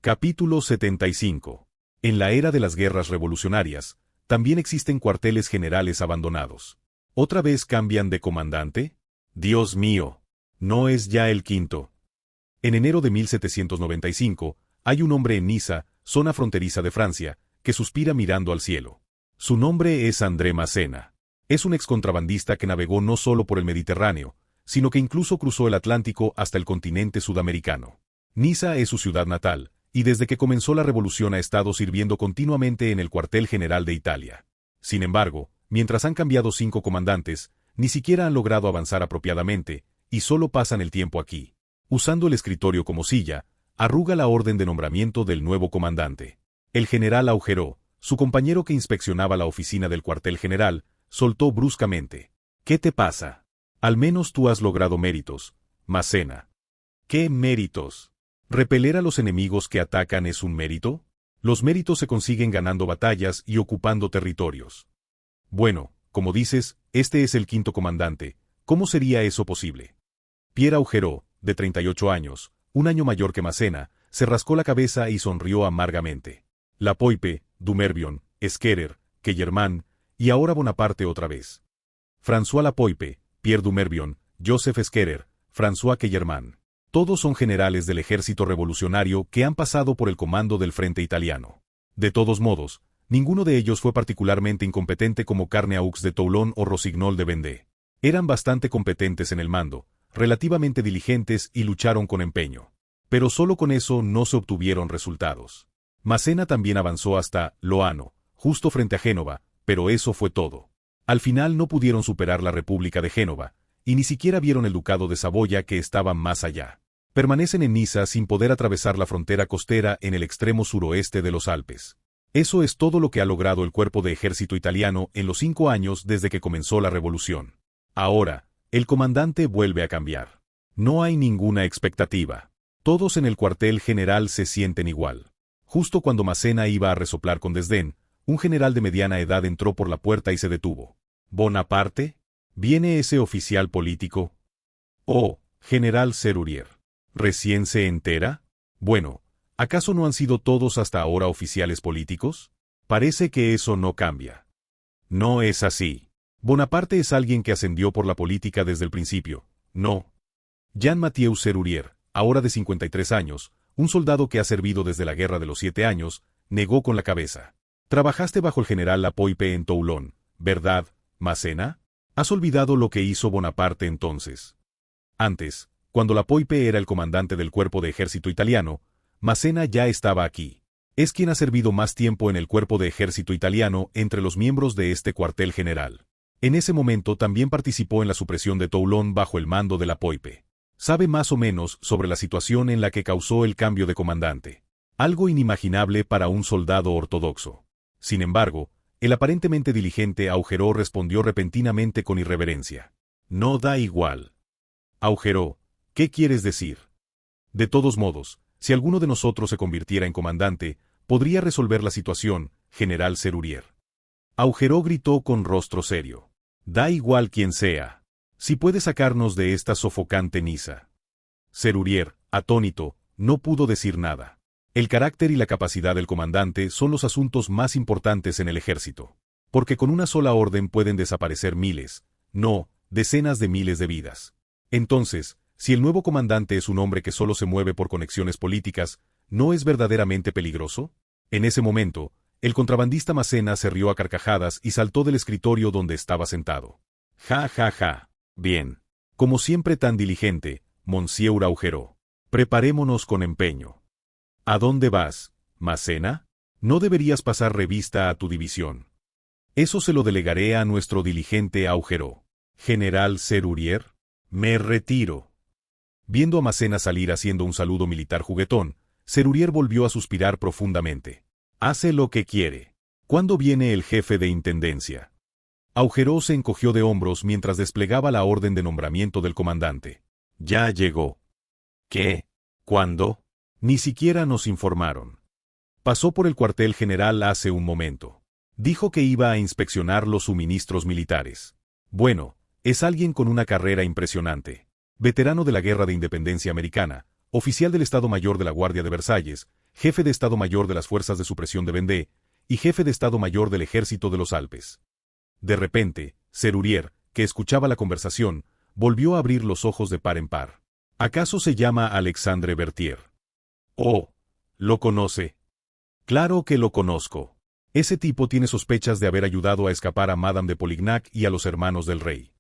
Capítulo 75. En la era de las guerras revolucionarias, también existen cuarteles generales abandonados. ¿Otra vez cambian de comandante? Dios mío, ¿no es ya el quinto? En enero de 1795, hay un hombre en Niza, zona fronteriza de Francia, que suspira mirando al cielo. Su nombre es André Massena. Es un excontrabandista que navegó no solo por el Mediterráneo, sino que incluso cruzó el Atlántico hasta el continente sudamericano. Niza es su ciudad natal, y desde que comenzó la revolución ha estado sirviendo continuamente en el cuartel general de Italia. Sin embargo, mientras han cambiado 5 comandantes, ni siquiera han logrado avanzar apropiadamente, y solo pasan el tiempo aquí. Usando el escritorio como silla, arruga la orden de nombramiento del nuevo comandante. El general Augereau, su compañero que inspeccionaba la oficina del cuartel general, soltó bruscamente. ¿Qué te pasa? Al menos tú has logrado méritos, Massena. ¿Qué méritos? ¿Repeler a los enemigos que atacan es un mérito? Los méritos se consiguen ganando batallas y ocupando territorios. Bueno, como dices, este es el quinto comandante. ¿Cómo sería eso posible? Pierre Augereau, de 38 años, un año mayor que Massena, se rascó la cabeza y sonrió amargamente. La Poype, Dumerbion, Scherer, Kellermann, y ahora Bonaparte otra vez. François La Poype, Pierre Dumerbion, Joseph Scherer, François Kellermann. Todos son generales del ejército revolucionario que han pasado por el comando del frente italiano. De todos modos, ninguno de ellos fue particularmente incompetente como Carneaux de Toulon o Rossignol de Vendée. Eran bastante competentes en el mando, relativamente diligentes y lucharon con empeño. Pero solo con eso no se obtuvieron resultados. Massena también avanzó hasta Loano, justo frente a Génova, pero eso fue todo. Al final no pudieron superar la República de Génova, y ni siquiera vieron el Ducado de Saboya que estaba más allá. Permanecen en Niza sin poder atravesar la frontera costera en el extremo suroeste de los Alpes. Eso es todo lo que ha logrado el cuerpo de ejército italiano en los 5 años desde que comenzó la revolución. Ahora, el comandante vuelve a cambiar. No hay ninguna expectativa. Todos en el cuartel general se sienten igual. Justo cuando Massena iba a resoplar con desdén, un general de mediana edad entró por la puerta y se detuvo. ¿Bonaparte? ¿Viene ese oficial político? Oh, general Serurier. ¿Recién se entera? Bueno, ¿acaso no han sido todos hasta ahora oficiales políticos? Parece que eso no cambia. No es así. Bonaparte es alguien que ascendió por la política desde el principio. No. Jean-Mathieu Serurier, ahora de 53 años, un soldado que ha servido desde la Guerra de los 7 años, negó con la cabeza. Trabajaste bajo el general La Poype en Toulon, ¿verdad, Massena? ¿Has olvidado lo que hizo Bonaparte entonces? Antes, cuando La Poype era el comandante del cuerpo de ejército italiano, Massena ya estaba aquí. Es quien ha servido más tiempo en el cuerpo de ejército italiano entre los miembros de este cuartel general. En ese momento también participó en la supresión de Toulon bajo el mando de La Poype. Sabe más o menos sobre la situación en la que causó el cambio de comandante. Algo inimaginable para un soldado ortodoxo. Sin embargo, el aparentemente diligente Augereau respondió repentinamente con irreverencia. No da igual. Augereau, ¿qué quieres decir? De todos modos, si alguno de nosotros se convirtiera en comandante, podría resolver la situación, general Serurier. Augereau gritó con rostro serio. Da igual quién sea. Si puede sacarnos de esta sofocante Niza. Serurier, atónito, no pudo decir nada. El carácter y la capacidad del comandante son los asuntos más importantes en el ejército. Porque con una sola orden pueden desaparecer miles, no, decenas de miles de vidas. Entonces, si el nuevo comandante es un hombre que solo se mueve por conexiones políticas, ¿no es verdaderamente peligroso? En ese momento, el contrabandista Massena se rió a carcajadas y saltó del escritorio donde estaba sentado. Ja, ja, ja. Bien. Como siempre tan diligente, Monsieur Augereau. Preparémonos con empeño. ¿A dónde vas, Massena? No deberías pasar revista a tu división. Eso se lo delegaré a nuestro diligente Augereau. General Serurier, me retiro. Viendo a Massena salir haciendo un saludo militar juguetón, Serurier volvió a suspirar profundamente. Hace lo que quiere. ¿Cuándo viene el jefe de intendencia? Augereau se encogió de hombros mientras desplegaba la orden de nombramiento del comandante. Ya llegó. ¿Qué? ¿Cuándo? Ni siquiera nos informaron. Pasó por el cuartel general hace un momento. Dijo que iba a inspeccionar los suministros militares. Bueno, es alguien con una carrera impresionante. Veterano de la Guerra de Independencia Americana, oficial del Estado Mayor de la Guardia de Versalles, jefe de Estado Mayor de las Fuerzas de Supresión de Vendée, y jefe de Estado Mayor del Ejército de los Alpes. De repente, Serurier, que escuchaba la conversación, volvió a abrir los ojos de par en par. ¿Acaso se llama Alexandre Berthier? Oh, ¿lo conoce? Claro que lo conozco. Ese tipo tiene sospechas de haber ayudado a escapar a Madame de Polignac y a los hermanos del rey.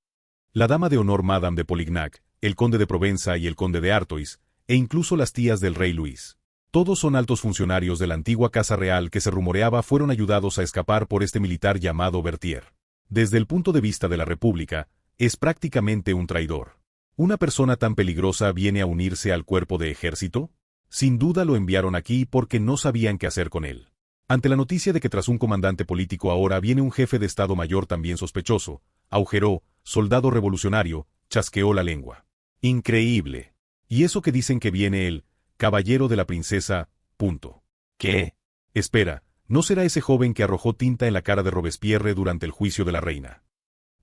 La dama de honor Madame de Polignac, el conde de Provenza y el conde de Artois, e incluso las tías del rey Luis. Todos son altos funcionarios de la antigua Casa Real que se rumoreaba fueron ayudados a escapar por este militar llamado Berthier. Desde el punto de vista de la República, es prácticamente un traidor. ¿Una persona tan peligrosa viene a unirse al cuerpo de ejército? Sin duda lo enviaron aquí porque no sabían qué hacer con él. Ante la noticia de que tras un comandante político ahora viene un jefe de Estado Mayor también sospechoso, Augereau, soldado revolucionario, chasqueó la lengua. Increíble. ¿Y eso que dicen que viene el caballero de la princesa? Punto. ¿Qué? Espera, ¿no será ese joven que arrojó tinta en la cara de Robespierre durante el juicio de la reina?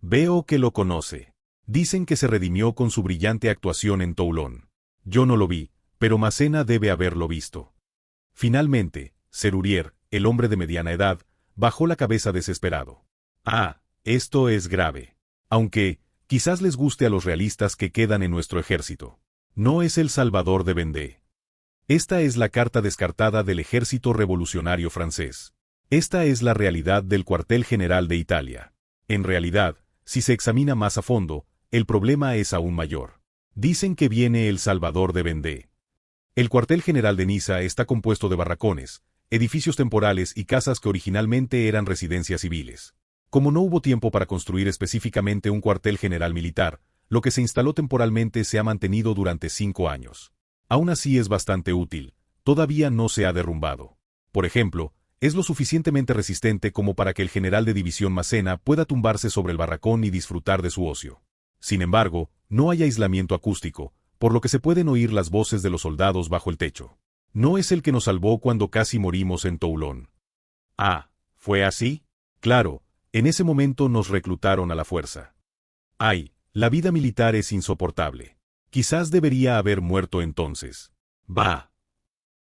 Veo que lo conoce. Dicen que se redimió con su brillante actuación en Toulon. Yo no lo vi, pero Massena debe haberlo visto. Finalmente, Serurier, el hombre de mediana edad, bajó la cabeza desesperado. Ah, esto es grave. Aunque, quizás les guste a los realistas que quedan en nuestro ejército. No es el Salvador de Vendée. Esta es la carta descartada del ejército revolucionario francés. Esta es la realidad del cuartel general de Italia. En realidad, si se examina más a fondo, el problema es aún mayor. Dicen que viene el Salvador de Vendée. El cuartel general de Niza está compuesto de barracones, edificios temporales y casas que originalmente eran residencias civiles. Como no hubo tiempo para construir específicamente un cuartel general militar, lo que se instaló temporalmente se ha mantenido durante 5 años. Aún así es bastante útil, todavía no se ha derrumbado. Por ejemplo, es lo suficientemente resistente como para que el general de división Massena pueda tumbarse sobre el barracón y disfrutar de su ocio. Sin embargo, no hay aislamiento acústico, por lo que se pueden oír las voces de los soldados bajo el techo. No es el que nos salvó cuando casi morimos en Toulon. Ah, ¿fue así? Claro, en ese momento nos reclutaron a la fuerza. Ay, la vida militar es insoportable. Quizás debería haber muerto entonces. Bah.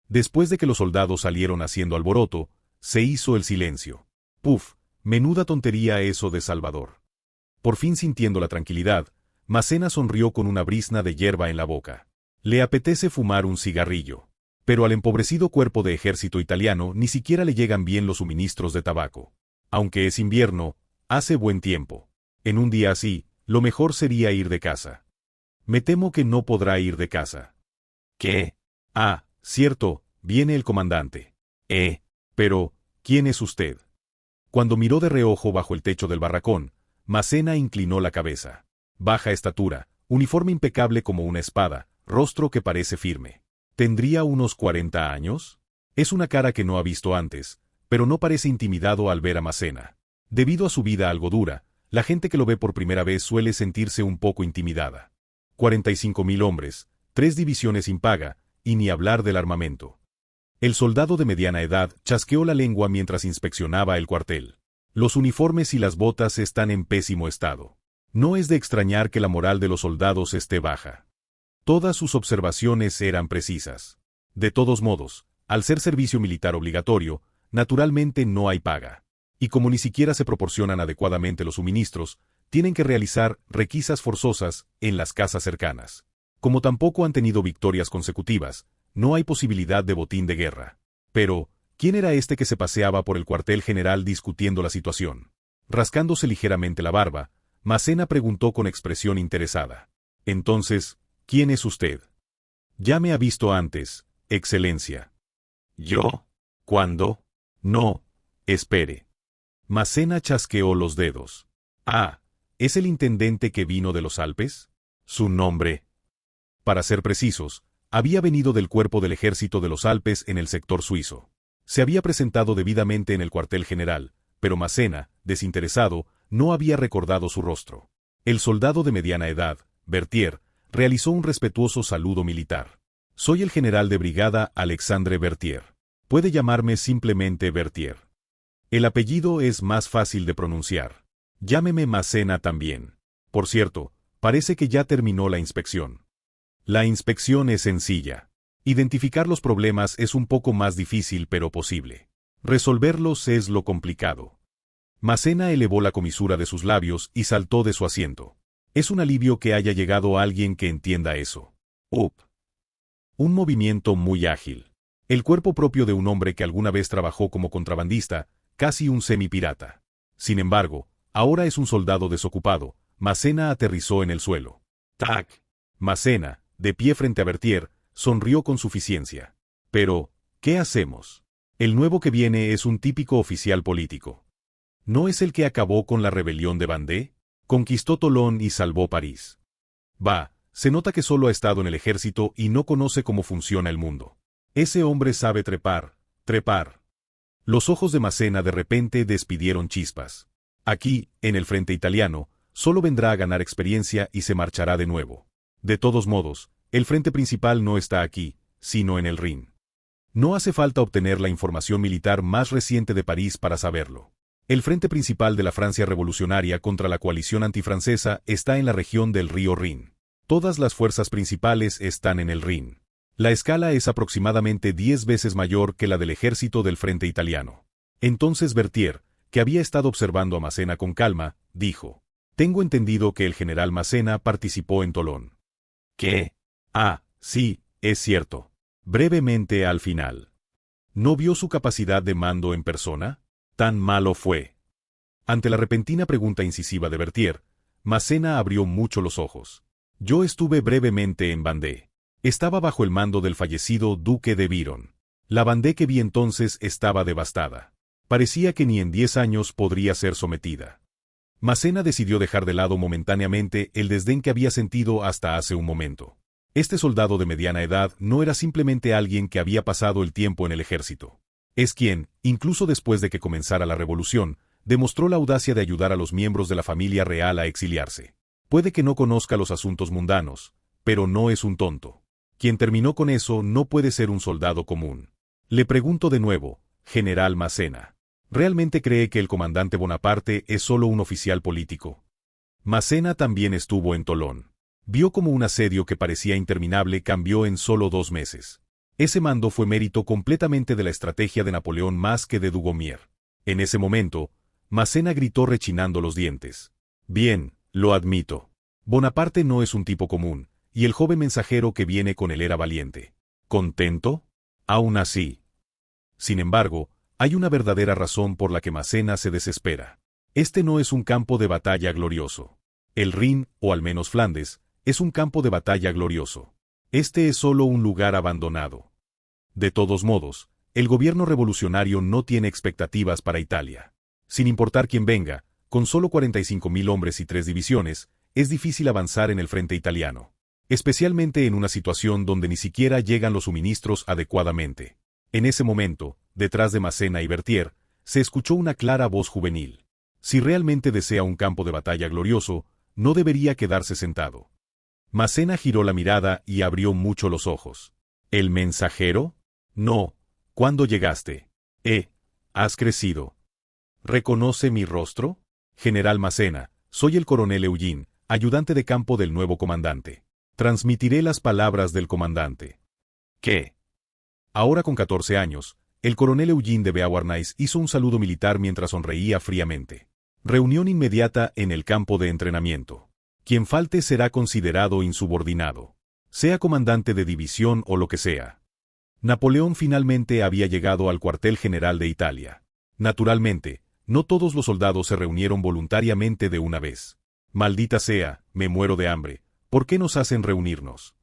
Después de que los soldados salieron haciendo alboroto, se hizo el silencio. Puf, menuda tontería eso de Salvador. Por fin sintiendo la tranquilidad, Massena sonrió con una brizna de hierba en la boca. Le apetece fumar un cigarrillo. Pero al empobrecido cuerpo de ejército italiano ni siquiera le llegan bien los suministros de tabaco. Aunque es invierno, hace buen tiempo. En un día así, lo mejor sería ir de casa. Me temo que no podrá ir de casa. ¿Qué? Ah, cierto, viene el comandante. Pero, ¿quién es usted? Cuando miró de reojo bajo el techo del barracón, Massena inclinó la cabeza. Baja estatura, uniforme impecable como una espada, rostro que parece firme. ¿Tendría unos 40 años? Es una cara que no ha visto antes, pero no parece intimidado al ver a Massena. Debido a su vida algo dura, la gente que lo ve por primera vez suele sentirse un poco intimidada. 45.000 hombres, 3 divisiones sin paga, y ni hablar del armamento. El soldado de mediana edad chasqueó la lengua mientras inspeccionaba el cuartel. Los uniformes y las botas están en pésimo estado. No es de extrañar que la moral de los soldados esté baja. Todas sus observaciones eran precisas. De todos modos, al ser servicio militar obligatorio, naturalmente no hay paga. Y como ni siquiera se proporcionan adecuadamente los suministros, tienen que realizar requisas forzosas en las casas cercanas. Como tampoco han tenido victorias consecutivas, no hay posibilidad de botín de guerra. Pero, ¿quién era este que se paseaba por el cuartel general discutiendo la situación? Rascándose ligeramente la barba, Massena preguntó con expresión interesada. Entonces, ¿quién es usted? Ya me ha visto antes, Excelencia. ¿Yo? ¿Cuándo? No, espere. Massena chasqueó los dedos. Ah, ¿es el intendente que vino de los Alpes? Su nombre. Para ser precisos, había venido del cuerpo del ejército de los Alpes en el sector suizo. Se había presentado debidamente en el cuartel general, pero Massena, desinteresado, no había recordado su rostro. El soldado de mediana edad, Berthier, realizó un respetuoso saludo militar. Soy el general de brigada Alexandre Berthier. Puede llamarme simplemente Berthier. El apellido es más fácil de pronunciar. Llámeme Massena también. Por cierto, parece que ya terminó la inspección. La inspección es sencilla. Identificar los problemas es un poco más difícil pero posible. Resolverlos es lo complicado. Massena elevó la comisura de sus labios y saltó de su asiento. Es un alivio que haya llegado alguien que entienda eso. Un movimiento muy ágil. El cuerpo propio de un hombre que alguna vez trabajó como contrabandista, casi un semipirata. Sin embargo, ahora es un soldado desocupado. Massena aterrizó en el suelo. ¡Tac! Massena, de pie frente a Berthier, sonrió con suficiencia. Pero, ¿qué hacemos? El nuevo que viene es un típico oficial político. ¿No es el que acabó con la rebelión de Vendée? Conquistó Tolón y salvó París. Va, se nota que solo ha estado en el ejército y no conoce cómo funciona el mundo. Ese hombre sabe trepar, trepar. Los ojos de Massena de repente despidieron chispas. Aquí, en el frente italiano, solo vendrá a ganar experiencia y se marchará de nuevo. De todos modos, el frente principal no está aquí, sino en el Rin. No hace falta obtener la información militar más reciente de París para saberlo. El frente principal de la Francia revolucionaria contra la coalición antifrancesa está en la región del río Rin. Todas las fuerzas principales están en el Rin. La escala es aproximadamente 10 veces mayor que la del ejército del frente italiano. Entonces Berthier, que había estado observando a Massena con calma, dijo: «Tengo entendido que el general Massena participó en Tolón». «¿Qué? Ah, sí, es cierto. Brevemente al final». ¿No vio su capacidad de mando en persona? ¿Tan malo fue? Ante la repentina pregunta incisiva de Berthier, Massena abrió mucho los ojos. «Yo estuve brevemente en Vendée. Estaba bajo el mando del fallecido duque de Biron. La Vendée que vi entonces estaba devastada. Parecía que ni en 10 años podría ser sometida». Massena decidió dejar de lado momentáneamente el desdén que había sentido hasta hace un momento. Este soldado de mediana edad no era simplemente alguien que había pasado el tiempo en el ejército. Es quien, incluso después de que comenzara la revolución, demostró la audacia de ayudar a los miembros de la familia real a exiliarse. Puede que no conozca los asuntos mundanos, pero no es un tonto. Quien terminó con eso no puede ser un soldado común. Le pregunto de nuevo, general Massena, ¿realmente cree que el comandante Bonaparte es solo un oficial político? Massena también estuvo en Tolón. Vio cómo un asedio que parecía interminable cambió en solo 2 meses. Ese mando fue mérito completamente de la estrategia de Napoleón más que de Dugommier. En ese momento, Massena gritó rechinando los dientes: «Bien, lo admito. Bonaparte no es un tipo común, y el joven mensajero que viene con él era valiente. ¿Contento? Aún así». Sin embargo, hay una verdadera razón por la que Massena se desespera. Este no es un campo de batalla glorioso. El Rin, o al menos Flandes, es un campo de batalla glorioso. Este es solo un lugar abandonado. De todos modos, el gobierno revolucionario no tiene expectativas para Italia. Sin importar quién venga, con solo 45.000 hombres y 3 divisiones, es difícil avanzar en el frente italiano. Especialmente en una situación donde ni siquiera llegan los suministros adecuadamente. En ese momento, detrás de Massena y Berthier, se escuchó una clara voz juvenil. Si realmente desea un campo de batalla glorioso, no debería quedarse sentado. Massena giró la mirada y abrió mucho los ojos. ¿El mensajero? No. ¿Cuándo llegaste? Has crecido. ¿Reconoce mi rostro? General Massena, soy el coronel Eugene, ayudante de campo del nuevo comandante. Transmitiré las palabras del comandante. ¿Qué? Ahora con 14 años, el coronel Eugene de Beauharnais hizo un saludo militar mientras sonreía fríamente. Reunión inmediata en el campo de entrenamiento. Quien falte será considerado insubordinado. Sea comandante de división o lo que sea. Napoleón finalmente había llegado al cuartel general de Italia. Naturalmente, no todos los soldados se reunieron voluntariamente de una vez. Maldita sea, me muero de hambre, ¿por qué nos hacen reunirnos?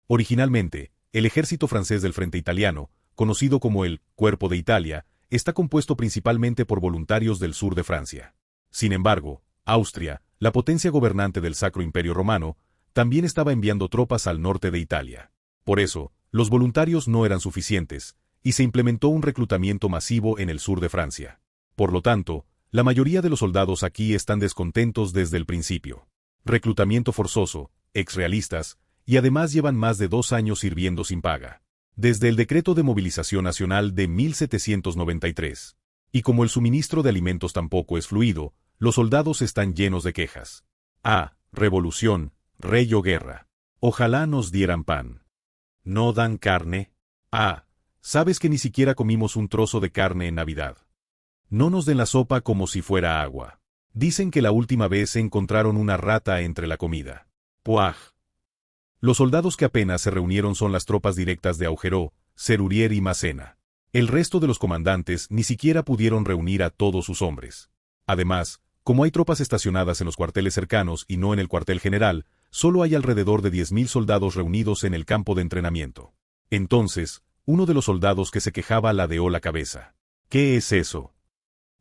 Originalmente, el ejército francés del frente italiano, conocido como el Cuerpo de Italia, está compuesto principalmente por voluntarios del sur de Francia. Sin embargo, Austria, la potencia gobernante del Sacro Imperio Romano, también estaba enviando tropas al norte de Italia. Por eso, los voluntarios no eran suficientes, y se implementó un reclutamiento masivo en el sur de Francia. Por lo tanto, la mayoría de los soldados aquí están descontentos desde el principio. Reclutamiento forzoso, exrealistas, y además llevan más de 2 años sirviendo sin paga. Desde el Decreto de Movilización Nacional de 1793. Y como el suministro de alimentos tampoco es fluido, los soldados están llenos de quejas. Revolución, rey o guerra. Ojalá nos dieran pan. ¿No dan carne? Ah, sabes que ni siquiera comimos un trozo de carne en Navidad. No nos den la sopa como si fuera agua. Dicen que la última vez encontraron una rata entre la comida. ¡Puaj! Los soldados que apenas se reunieron son las tropas directas de Augereau, Serurier y Massena. El resto de los comandantes ni siquiera pudieron reunir a todos sus hombres. Además, como hay tropas estacionadas en los cuarteles cercanos y no en el cuartel general, solo hay alrededor de 10.000 soldados reunidos en el campo de entrenamiento. Entonces, uno de los soldados que se quejaba ladeó la cabeza. ¿Qué es eso?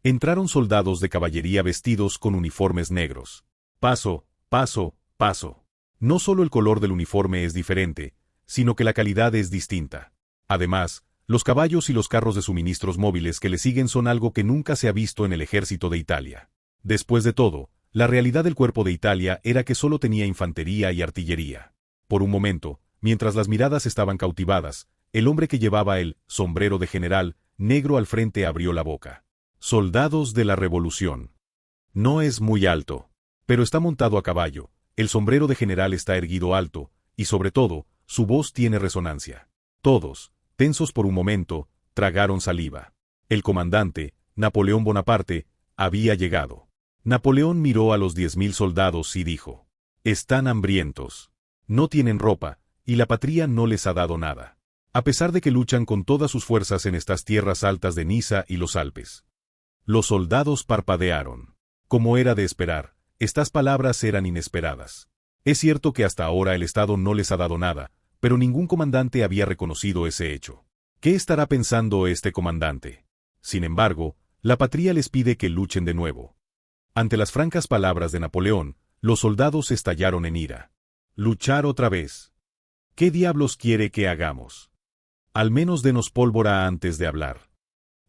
Entraron soldados de caballería vestidos con uniformes negros. Paso, paso, paso. No solo el color del uniforme es diferente, sino que la calidad es distinta. Además, los caballos y los carros de suministros móviles que le siguen son algo que nunca se ha visto en el ejército de Italia. Después de todo, la realidad del cuerpo de Italia era que solo tenía infantería y artillería. Por un momento, mientras las miradas estaban cautivadas, el hombre que llevaba el sombrero de general negro al frente abrió la boca. Soldados de la Revolución. No es muy alto, pero está montado a caballo, el sombrero de general está erguido alto, y sobre todo, su voz tiene resonancia. Todos, tensos por un momento, tragaron saliva. El comandante, Napoleón Bonaparte, había llegado. Napoleón miró a los 10.000 soldados y dijo: «Están hambrientos. No tienen ropa, y la patria no les ha dado nada. A pesar de que luchan con todas sus fuerzas en estas tierras altas de Niza y los Alpes». Los soldados parpadearon. Como era de esperar, estas palabras eran inesperadas. Es cierto que hasta ahora el Estado no les ha dado nada, pero ningún comandante había reconocido ese hecho. ¿Qué estará pensando este comandante? Sin embargo, la patria les pide que luchen de nuevo. Ante las francas palabras de Napoleón, los soldados estallaron en ira. Luchar otra vez. ¿Qué diablos quiere que hagamos? Al menos denos pólvora antes de hablar.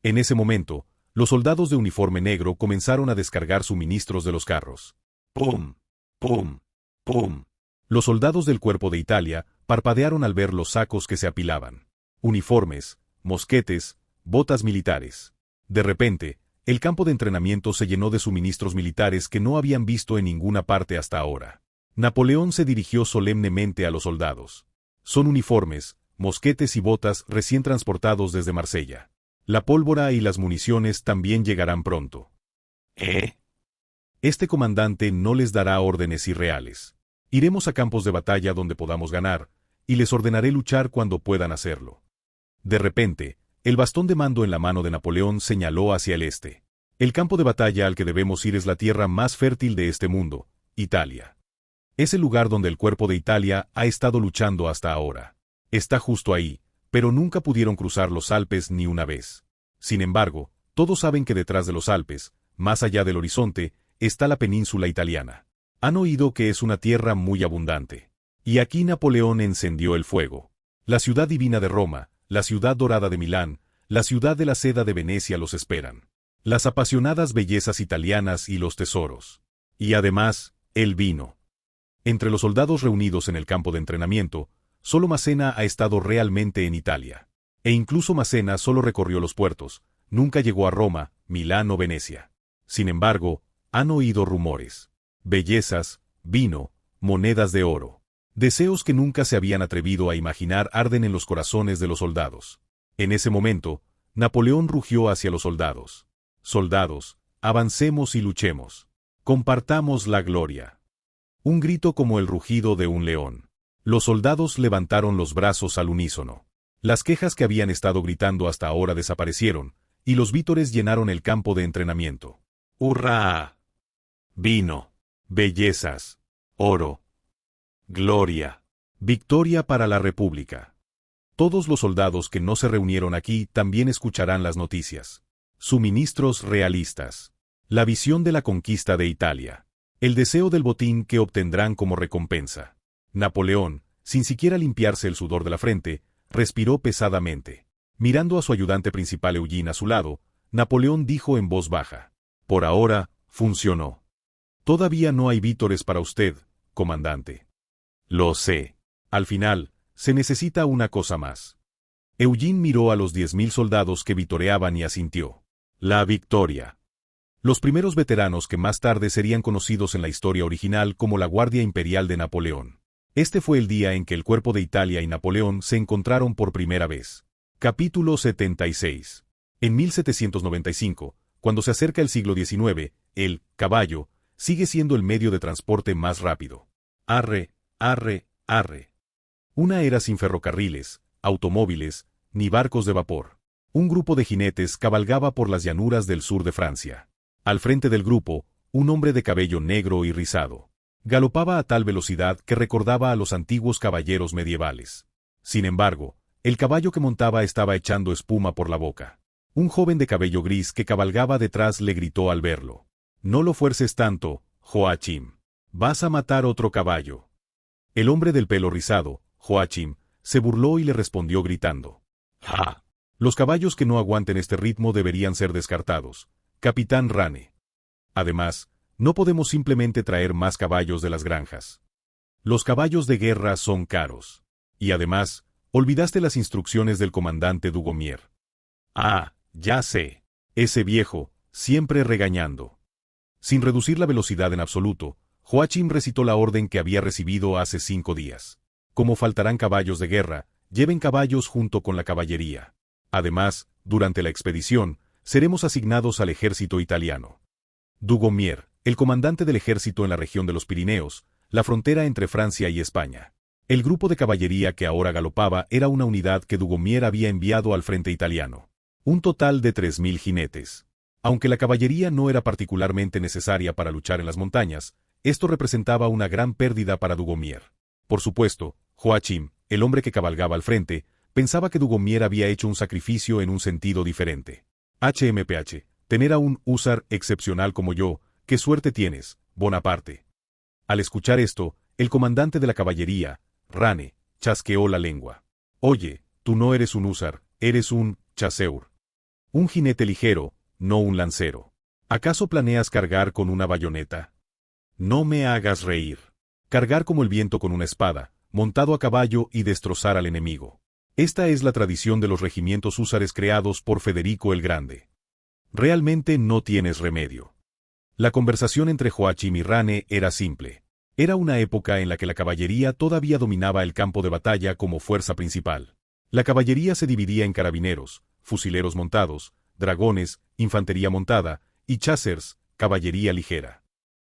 En ese momento, los soldados de uniforme negro comenzaron a descargar suministros de los carros. ¡Pum! ¡Pum! ¡Pum! Los soldados del cuerpo de Italia parpadearon al ver los sacos que se apilaban. Uniformes, mosquetes, botas militares. De repente, el campo de entrenamiento se llenó de suministros militares que no habían visto en ninguna parte hasta ahora. Napoleón se dirigió solemnemente a los soldados. Son uniformes, mosquetes y botas recién transportados desde Marsella. La pólvora y las municiones también llegarán pronto. Este comandante no les dará órdenes irreales. Iremos a campos de batalla donde podamos ganar, y les ordenaré luchar cuando puedan hacerlo. De repente, el bastón de mando en la mano de Napoleón señaló hacia el este. El campo de batalla al que debemos ir es la tierra más fértil de este mundo, Italia. Es el lugar donde el cuerpo de Italia ha estado luchando hasta ahora. Está justo ahí, pero nunca pudieron cruzar los Alpes ni una vez. Sin embargo, todos saben que detrás de los Alpes, más allá del horizonte, está la península italiana. Han oído que es una tierra muy abundante. Y aquí Napoleón encendió el fuego. La ciudad divina de Roma, la ciudad dorada de Milán, la ciudad de la seda de Venecia los esperan. Las apasionadas bellezas italianas y los tesoros. Y además, el vino. Entre los soldados reunidos en el campo de entrenamiento, solo Massena ha estado realmente en Italia. E incluso Massena solo recorrió los puertos, nunca llegó a Roma, Milán o Venecia. Sin embargo, han oído rumores. Bellezas, vino, monedas de oro. Deseos que nunca se habían atrevido a imaginar arden en los corazones de los soldados. En ese momento, Napoleón rugió hacia los soldados. Soldados, avancemos y luchemos. Compartamos la gloria. Un grito como el rugido de un león. Los soldados levantaron los brazos al unísono. Las quejas que habían estado gritando hasta ahora desaparecieron, y los vítores llenaron el campo de entrenamiento. ¡Hurra! Vino, bellezas, oro, gloria, victoria para la República. Todos los soldados que no se reunieron aquí también escucharán las noticias. Suministros realistas. La visión de la conquista de Italia. El deseo del botín que obtendrán como recompensa. Napoleón, sin siquiera limpiarse el sudor de la frente, respiró pesadamente. Mirando a su ayudante principal Eugene a su lado, Napoleón dijo en voz baja: «Por ahora, funcionó. Todavía no hay vítores para usted, comandante». «Lo sé. Al final, se necesita una cosa más». Eugene miró a los 10.000 soldados que vitoreaban y asintió. «La victoria». Los primeros veteranos que más tarde serían conocidos en la historia original como la Guardia Imperial de Napoleón. Este fue el día en que el cuerpo de Italia y Napoleón se encontraron por primera vez. Capítulo 76. En 1795, cuando se acerca el siglo XIX, el caballo sigue siendo el medio de transporte más rápido. Arre, arre, arre. Una era sin ferrocarriles, automóviles, ni barcos de vapor. Un grupo de jinetes cabalgaba por las llanuras del sur de Francia. Al frente del grupo, un hombre de cabello negro y rizado. Galopaba a tal velocidad que recordaba a los antiguos caballeros medievales. Sin embargo, el caballo que montaba estaba echando espuma por la boca. Un joven de cabello gris que cabalgaba detrás le gritó al verlo: «No lo fuerces tanto, Joachim. Vas a matar otro caballo». El hombre del pelo rizado, Joachim, se burló y le respondió gritando: «¡Ja! Los caballos que no aguanten este ritmo deberían ser descartados, Capitán Rane. Además, no podemos simplemente traer más caballos de las granjas. Los caballos de guerra son caros. Y además, olvidaste las instrucciones del comandante Dugommier». «Ah, ya sé. Ese viejo, siempre regañando». Sin reducir la velocidad en absoluto, Joachim recitó la orden que había recibido hace 5 días. Como faltarán caballos de guerra, lleven caballos junto con la caballería. Además, durante la expedición, seremos asignados al ejército italiano. Dugommier, el comandante del ejército en la región de los Pirineos, la frontera entre Francia y España. El grupo de caballería que ahora galopaba era una unidad que Dugommier había enviado al frente italiano. Un total de 3.000 jinetes. Aunque la caballería no era particularmente necesaria para luchar en las montañas, esto representaba una gran pérdida para Dugommier. Por supuesto, Joachim, el hombre que cabalgaba al frente, pensaba que Dugommier había hecho un sacrificio en un sentido diferente. HMPH, tener a un húsar excepcional como yo, qué suerte tienes, Bonaparte. Al escuchar esto, el comandante de la caballería, Rane, chasqueó la lengua. Oye, tú no eres un húsar, eres un chasseur. Un jinete ligero, no un lancero. ¿Acaso planeas cargar con una bayoneta? No me hagas reír. Cargar como el viento con una espada, montado a caballo y destrozar al enemigo. Esta es la tradición de los regimientos húsares creados por Federico el Grande. Realmente no tienes remedio. La conversación entre Joachim y Rane era simple. Era una época en la que la caballería todavía dominaba el campo de batalla como fuerza principal. La caballería se dividía en carabineros, fusileros montados, dragones, infantería montada, y chasseurs, caballería ligera.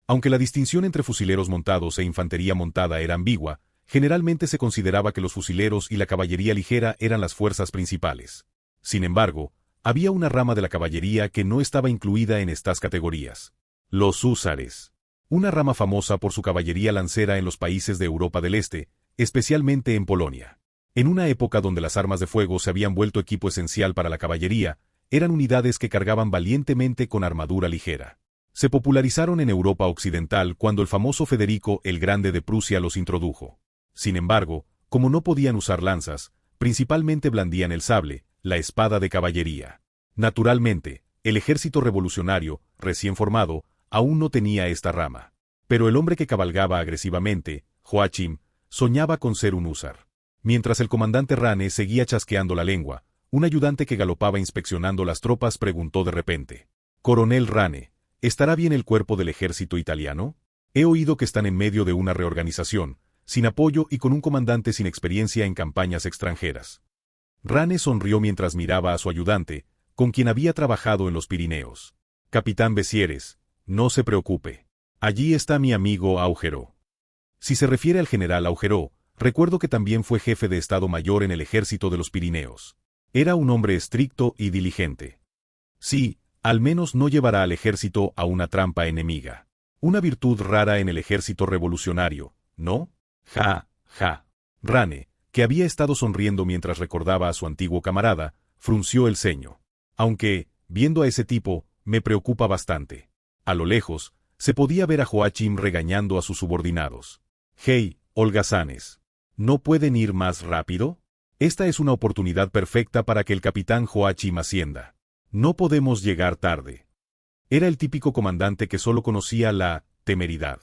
Aunque la distinción entre fusileros montados e infantería montada era ambigua, generalmente se consideraba que los fusileros y la caballería ligera eran las fuerzas principales. Sin embargo, había una rama de la caballería que no estaba incluida en estas categorías: los húsares. Una rama famosa por su caballería lancera en los países de Europa del Este, especialmente en Polonia. En una época donde las armas de fuego se habían vuelto equipo esencial para la caballería, eran unidades que cargaban valientemente con armadura ligera. Se popularizaron en Europa Occidental cuando el famoso Federico el Grande de Prusia los introdujo. Sin embargo, como no podían usar lanzas, principalmente blandían el sable, la espada de caballería. Naturalmente, el ejército revolucionario, recién formado, aún no tenía esta rama. Pero el hombre que cabalgaba agresivamente, Joachim, soñaba con ser un húsar. Mientras el comandante Rane seguía chasqueando la lengua, un ayudante que galopaba inspeccionando las tropas preguntó de repente: «Coronel Rane, ¿estará bien el cuerpo del ejército italiano? He oído que están en medio de una reorganización, sin apoyo y con un comandante sin experiencia en campañas extranjeras». Rane sonrió mientras miraba a su ayudante, con quien había trabajado en los Pirineos. «Capitán Bessieres, no se preocupe. Allí está mi amigo Augereau». Si se refiere al general Augereau, recuerdo que también fue jefe de Estado Mayor en el ejército de los Pirineos. Era un hombre estricto y diligente. Sí, al menos no llevará al ejército a una trampa enemiga. Una virtud rara en el ejército revolucionario, ¿no? Ja, ja. Rane, que había estado sonriendo mientras recordaba a su antiguo camarada, frunció el ceño. Aunque, viendo a ese tipo, me preocupa bastante. A lo lejos, se podía ver a Joachim regañando a sus subordinados. «Hey, holgazanes. ¿No pueden ir más rápido? Esta es una oportunidad perfecta para que el capitán Joachim ascienda. No podemos llegar tarde». Era el típico comandante que solo conocía la temeridad.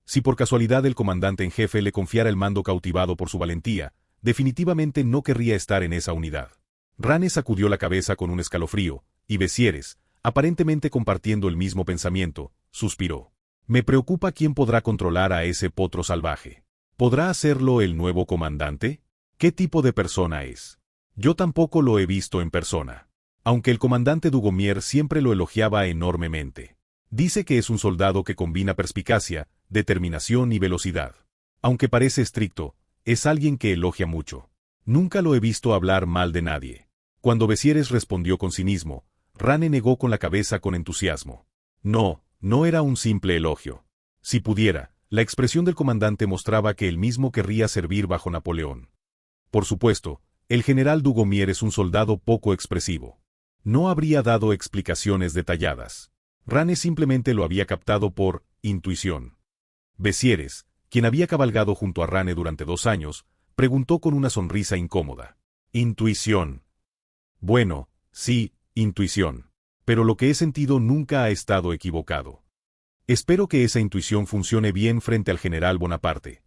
Si por casualidad el comandante en jefe le confiara el mando cautivado por su valentía, definitivamente no querría estar en esa unidad. Rane sacudió la cabeza con un escalofrío, y Bessieres, aparentemente compartiendo el mismo pensamiento, suspiró. «Me preocupa quién podrá controlar a ese potro salvaje. ¿Podrá hacerlo el nuevo comandante? ¿Qué tipo de persona es? Yo tampoco lo he visto en persona. Aunque el comandante Dugommier siempre lo elogiaba enormemente. Dice que es un soldado que combina perspicacia, determinación y velocidad. Aunque parece estricto, es alguien que elogia mucho. Nunca lo he visto hablar mal de nadie. Cuando Bessieres respondió con cinismo, Rane negó con la cabeza con entusiasmo. No, no era un simple elogio. Si pudiera, la expresión del comandante mostraba que él mismo querría servir bajo Napoleón. Por supuesto, el general Dugommier es un soldado poco expresivo. No habría dado explicaciones detalladas. Rane simplemente lo había captado por intuición. Bessieres, quien había cabalgado junto a Rane durante 2 años, preguntó con una sonrisa incómoda. Intuición. Bueno, sí, intuición. Pero lo que he sentido nunca ha estado equivocado. Espero que esa intuición funcione bien frente al general Bonaparte.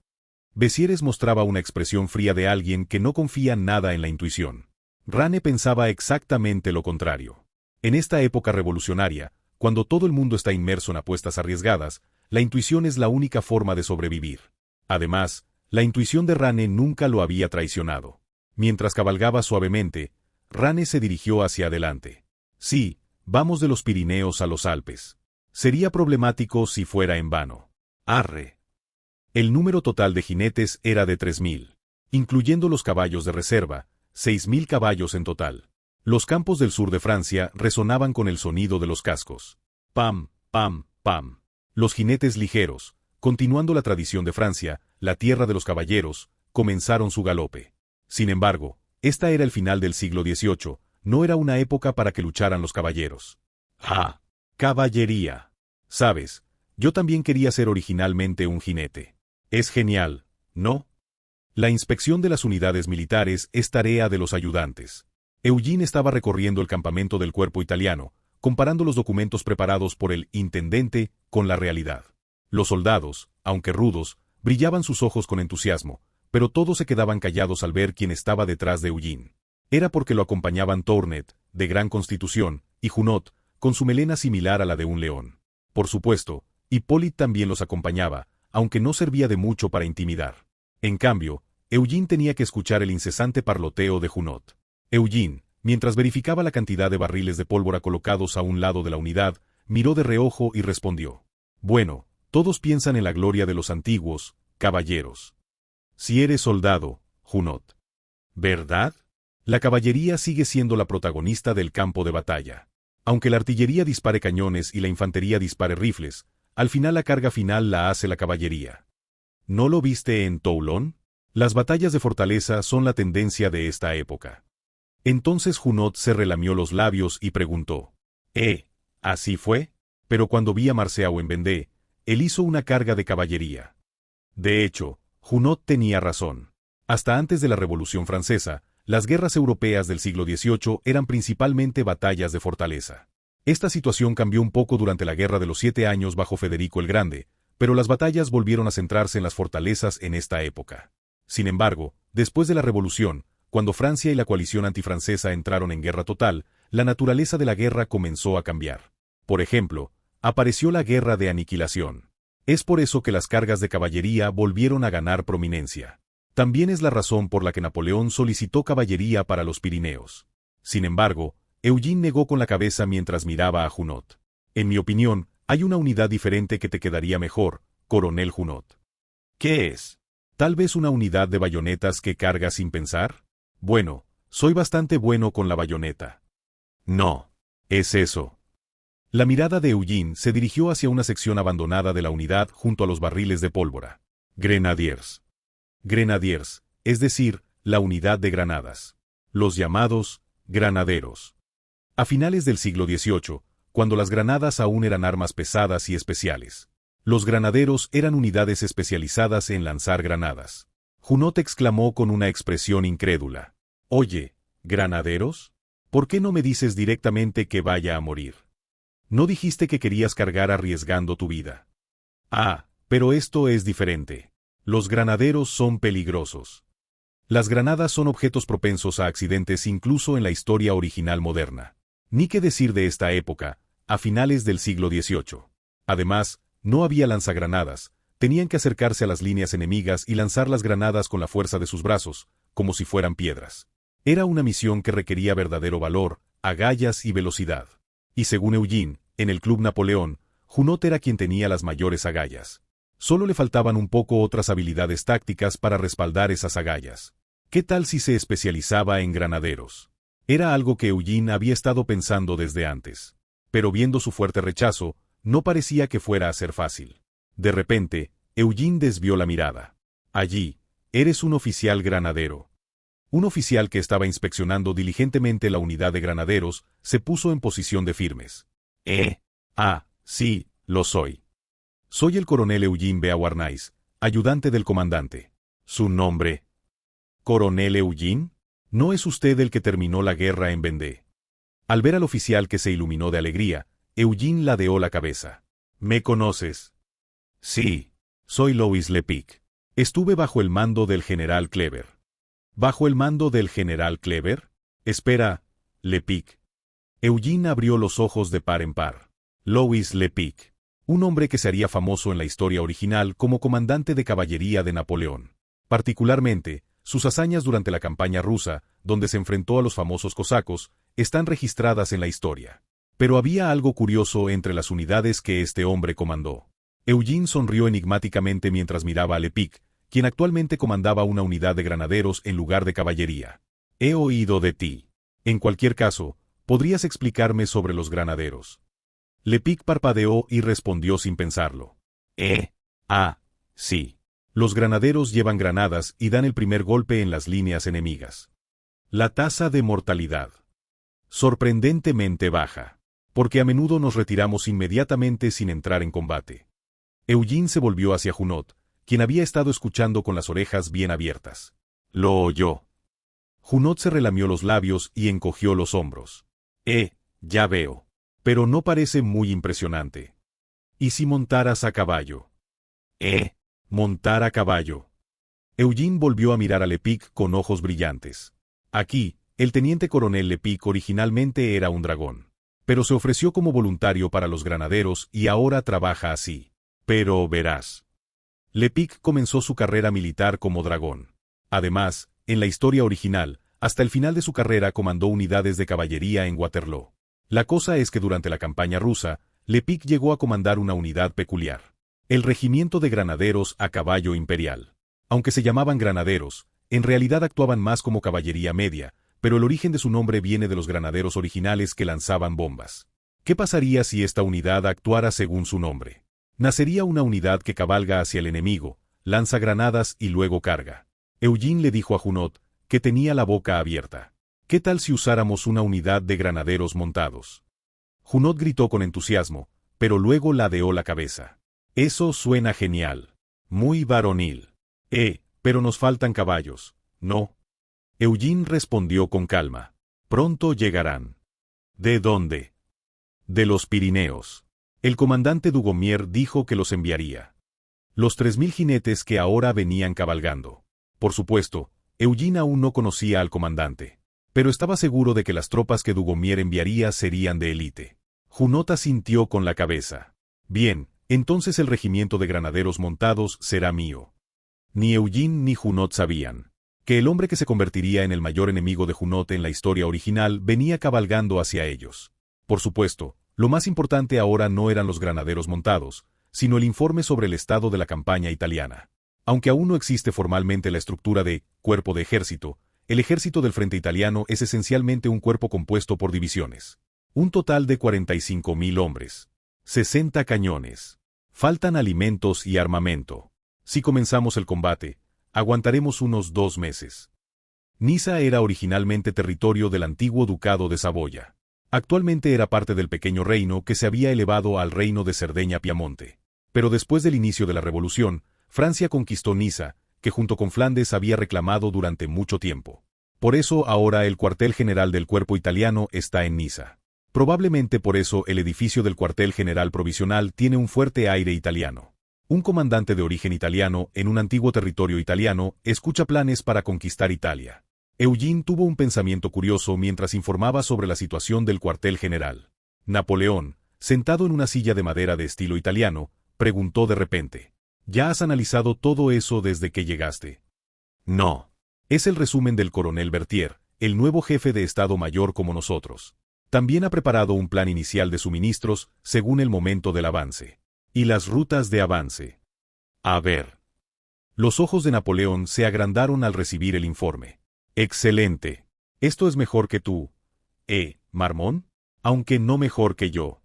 Bessieres mostraba una expresión fría de alguien que no confía nada en la intuición. Rane pensaba exactamente lo contrario. En esta época revolucionaria, cuando todo el mundo está inmerso en apuestas arriesgadas, la intuición es la única forma de sobrevivir. Además, la intuición de Rane nunca lo había traicionado. Mientras cabalgaba suavemente, Rane se dirigió hacia adelante. Sí, vamos de los Pirineos a los Alpes. Sería problemático si fuera en vano. Arre. El número total de jinetes era de 3.000. Incluyendo los caballos de reserva, 6.000 caballos en total. Los campos del sur de Francia resonaban con el sonido de los cascos. Pam, pam, pam. Los jinetes ligeros, continuando la tradición de Francia, la tierra de los caballeros, comenzaron su galope. Sin embargo, esta era el final del siglo XVIII, no era una época para que lucharan los caballeros. ¡Ah! Caballería. Sabes, yo también quería ser originalmente un jinete. Es genial, ¿no? La inspección de las unidades militares es tarea de los ayudantes. Eugene estaba recorriendo el campamento del cuerpo italiano, comparando los documentos preparados por el intendente con la realidad. Los soldados, aunque rudos, brillaban sus ojos con entusiasmo, pero todos se quedaban callados al ver quién estaba detrás de Eugene. Era porque lo acompañaban Tournet, de gran constitución, y Junot, con su melena similar a la de un león. Por supuesto, Hippolyte también los acompañaba, aunque no servía de mucho para intimidar. En cambio, Eugene tenía que escuchar el incesante parloteo de Junot. Eugene, mientras verificaba la cantidad de barriles de pólvora colocados a un lado de la unidad, miró de reojo y respondió. Bueno, todos piensan en la gloria de los antiguos caballeros. Si eres soldado, Junot. ¿Verdad? La caballería sigue siendo la protagonista del campo de batalla. Aunque la artillería dispare cañones y la infantería dispare rifles, al final la carga final la hace la caballería. ¿No lo viste en Toulon? Las batallas de fortaleza son la tendencia de esta época. Entonces Junot se relamió los labios y preguntó. ¿Así fue? Pero cuando vi a Marceau en Vendée, él hizo una carga de caballería. De hecho, Junot tenía razón. Hasta antes de la Revolución Francesa, las guerras europeas del siglo XVIII eran principalmente batallas de fortaleza. Esta situación cambió un poco durante la Guerra de los 7 Años bajo Federico el Grande, pero las batallas volvieron a centrarse en las fortalezas en esta época. Sin embargo, después de la Revolución, cuando Francia y la coalición antifrancesa entraron en guerra total, la naturaleza de la guerra comenzó a cambiar. Por ejemplo, apareció la guerra de aniquilación. Es por eso que las cargas de caballería volvieron a ganar prominencia. También es la razón por la que Napoleón solicitó caballería para los Pirineos. Sin embargo, Eugene negó con la cabeza mientras miraba a Junot. En mi opinión, hay una unidad diferente que te quedaría mejor, coronel Junot. ¿Qué es? ¿Tal vez una unidad de bayonetas que carga sin pensar? Bueno, soy bastante bueno con la bayoneta. No, es eso. La mirada de Eugene se dirigió hacia una sección abandonada de la unidad junto a los barriles de pólvora. Grenadiers. Grenadiers, es decir, la unidad de granadas. Los llamados granaderos. A finales del siglo XVIII, cuando las granadas aún eran armas pesadas y especiales. Los granaderos eran unidades especializadas en lanzar granadas. Junot exclamó con una expresión incrédula. Oye, ¿granaderos? ¿Por qué no me dices directamente que vaya a morir? ¿No dijiste que querías cargar arriesgando tu vida? Ah, pero esto es diferente. Los granaderos son peligrosos. Las granadas son objetos propensos a accidentes incluso en la historia original moderna. Ni qué decir de esta época, a finales del siglo XVIII. Además, no había lanzagranadas, Tenían que acercarse a las líneas enemigas y lanzar las granadas con la fuerza de sus brazos, como si fueran piedras. Era una misión que requería verdadero valor, agallas y velocidad. Y según Eugene, en el Club Napoleón, Junot era quien tenía las mayores agallas. Solo le faltaban un poco otras habilidades tácticas para respaldar esas agallas. ¿Qué tal si se especializaba en granaderos? Era algo que Eugene había estado pensando desde antes. Pero viendo su fuerte rechazo, no parecía que fuera a ser fácil. De repente, Eugene desvió la mirada. Allí, eres un oficial granadero. Un oficial que estaba inspeccionando diligentemente la unidad de granaderos, se puso en posición de firmes. Sí, lo soy. Soy el coronel Eugene Beauharnais, ayudante del comandante. ¿Su nombre? ¿Coronel Eugene? ¿No es usted el que terminó la guerra en Vendée? Al ver al oficial que se iluminó de alegría, Eugene ladeó la cabeza. ¿Me conoces? Sí, soy Louis Lepic. Estuve bajo el mando del general Kleber. ¿Bajo el mando del general Kleber? Espera, Lepic. Eugene abrió los ojos de par en par. Louis Lepic, un hombre que se haría famoso en la historia original como comandante de caballería de Napoleón. Particularmente, sus hazañas durante la campaña rusa, donde se enfrentó a los famosos cosacos, están registradas en la historia. Pero había algo curioso entre las unidades que este hombre comandó. Eugene sonrió enigmáticamente mientras miraba a Lepic, quien actualmente comandaba una unidad de granaderos en lugar de caballería. He oído de ti. En cualquier caso, ¿podrías explicarme sobre los granaderos? Lepic parpadeó y respondió sin pensarlo. Sí. Los granaderos llevan granadas y dan el primer golpe en las líneas enemigas. La tasa de mortalidad. Sorprendentemente baja. Porque a menudo nos retiramos inmediatamente sin entrar en combate. Eugene se volvió hacia Junot, quien había estado escuchando con las orejas bien abiertas. Lo oyó. Junot se relamió los labios y encogió los hombros. Ya veo. Pero no parece muy impresionante. ¿Y si montaras a caballo? Montar a caballo. Eugene volvió a mirar a Lepic con ojos brillantes. Aquí, el teniente coronel Lepic originalmente era un dragón. Pero se ofreció como voluntario para los granaderos y ahora trabaja así. Pero verás. Lepic comenzó su carrera militar como dragón. Además, en la historia original, hasta el final de su carrera comandó unidades de caballería en Waterloo. La cosa es que durante la campaña rusa, Lepic llegó a comandar una unidad peculiar. El regimiento de granaderos a caballo imperial. Aunque se llamaban granaderos, en realidad actuaban más como caballería media, pero el origen de su nombre viene de los granaderos originales que lanzaban bombas. ¿Qué pasaría si esta unidad actuara según su nombre? Nacería una unidad que cabalga hacia el enemigo, lanza granadas y luego carga. Eugene le dijo a Junot, que tenía la boca abierta. ¿Qué tal si usáramos una unidad de granaderos montados? Junot gritó con entusiasmo, pero luego ladeó la cabeza. Eso suena genial. Muy varonil. Pero nos faltan caballos, ¿no? Eugene respondió con calma. Pronto llegarán. ¿De dónde? De los Pirineos. El comandante Dugommier dijo que los enviaría. Los 3000 jinetes que ahora venían cabalgando. Por supuesto, Eugene aún no conocía al comandante. Pero estaba seguro de que las tropas que Dugommier enviaría serían de élite. Junot asintió con la cabeza. Bien, entonces el regimiento de granaderos montados será mío. Ni Eugene ni Junot sabían que el hombre que se convertiría en el mayor enemigo de Junot en la historia original venía cabalgando hacia ellos. Por supuesto, lo más importante ahora no eran los granaderos montados, sino el informe sobre el estado de la campaña italiana. Aunque aún no existe formalmente la estructura de cuerpo de ejército, el ejército del frente italiano es esencialmente un cuerpo compuesto por divisiones. Un total de 45.000 hombres. 60 cañones. Faltan alimentos y armamento. Si comenzamos el combate, aguantaremos unos 2 meses. Niza era originalmente territorio del antiguo ducado de Saboya. Actualmente era parte del pequeño reino que se había elevado al reino de Cerdeña-Piamonte. Pero después del inicio de la revolución, Francia conquistó Niza, que junto con Flandes había reclamado durante mucho tiempo. Por eso ahora el cuartel general del cuerpo italiano está en Niza. Probablemente por eso el edificio del cuartel general provisional tiene un fuerte aire italiano. Un comandante de origen italiano en un antiguo territorio italiano escucha planes para conquistar Italia. Eugene tuvo un pensamiento curioso mientras informaba sobre la situación del cuartel general. Napoleón, sentado en una silla de madera de estilo italiano, preguntó de repente. ¿Ya has analizado todo eso desde que llegaste? No. Es el resumen del coronel Berthier, el nuevo jefe de Estado Mayor como nosotros. También ha preparado un plan inicial de suministros según el momento del avance. Y las rutas de avance. A ver. Los ojos de Napoleón se agrandaron al recibir el informe. Excelente. Esto es mejor que tú. Marmont? Aunque no mejor que yo.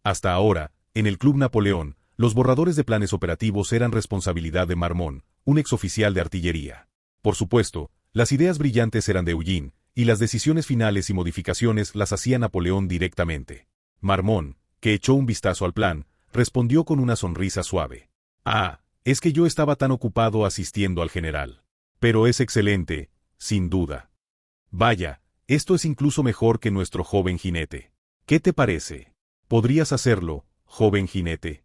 Hasta ahora, en el Club Napoleón, los borradores de planes operativos eran responsabilidad de Marmont, un exoficial de artillería. Por supuesto, las ideas brillantes eran de Eugene, y las decisiones finales y modificaciones las hacía Napoleón directamente. Marmont, que echó un vistazo al plan, respondió con una sonrisa suave. Es que yo estaba tan ocupado asistiendo al general. Pero es excelente, sin duda. Vaya, esto es incluso mejor que nuestro joven jinete. ¿Qué te parece? ¿Podrías hacerlo, joven jinete?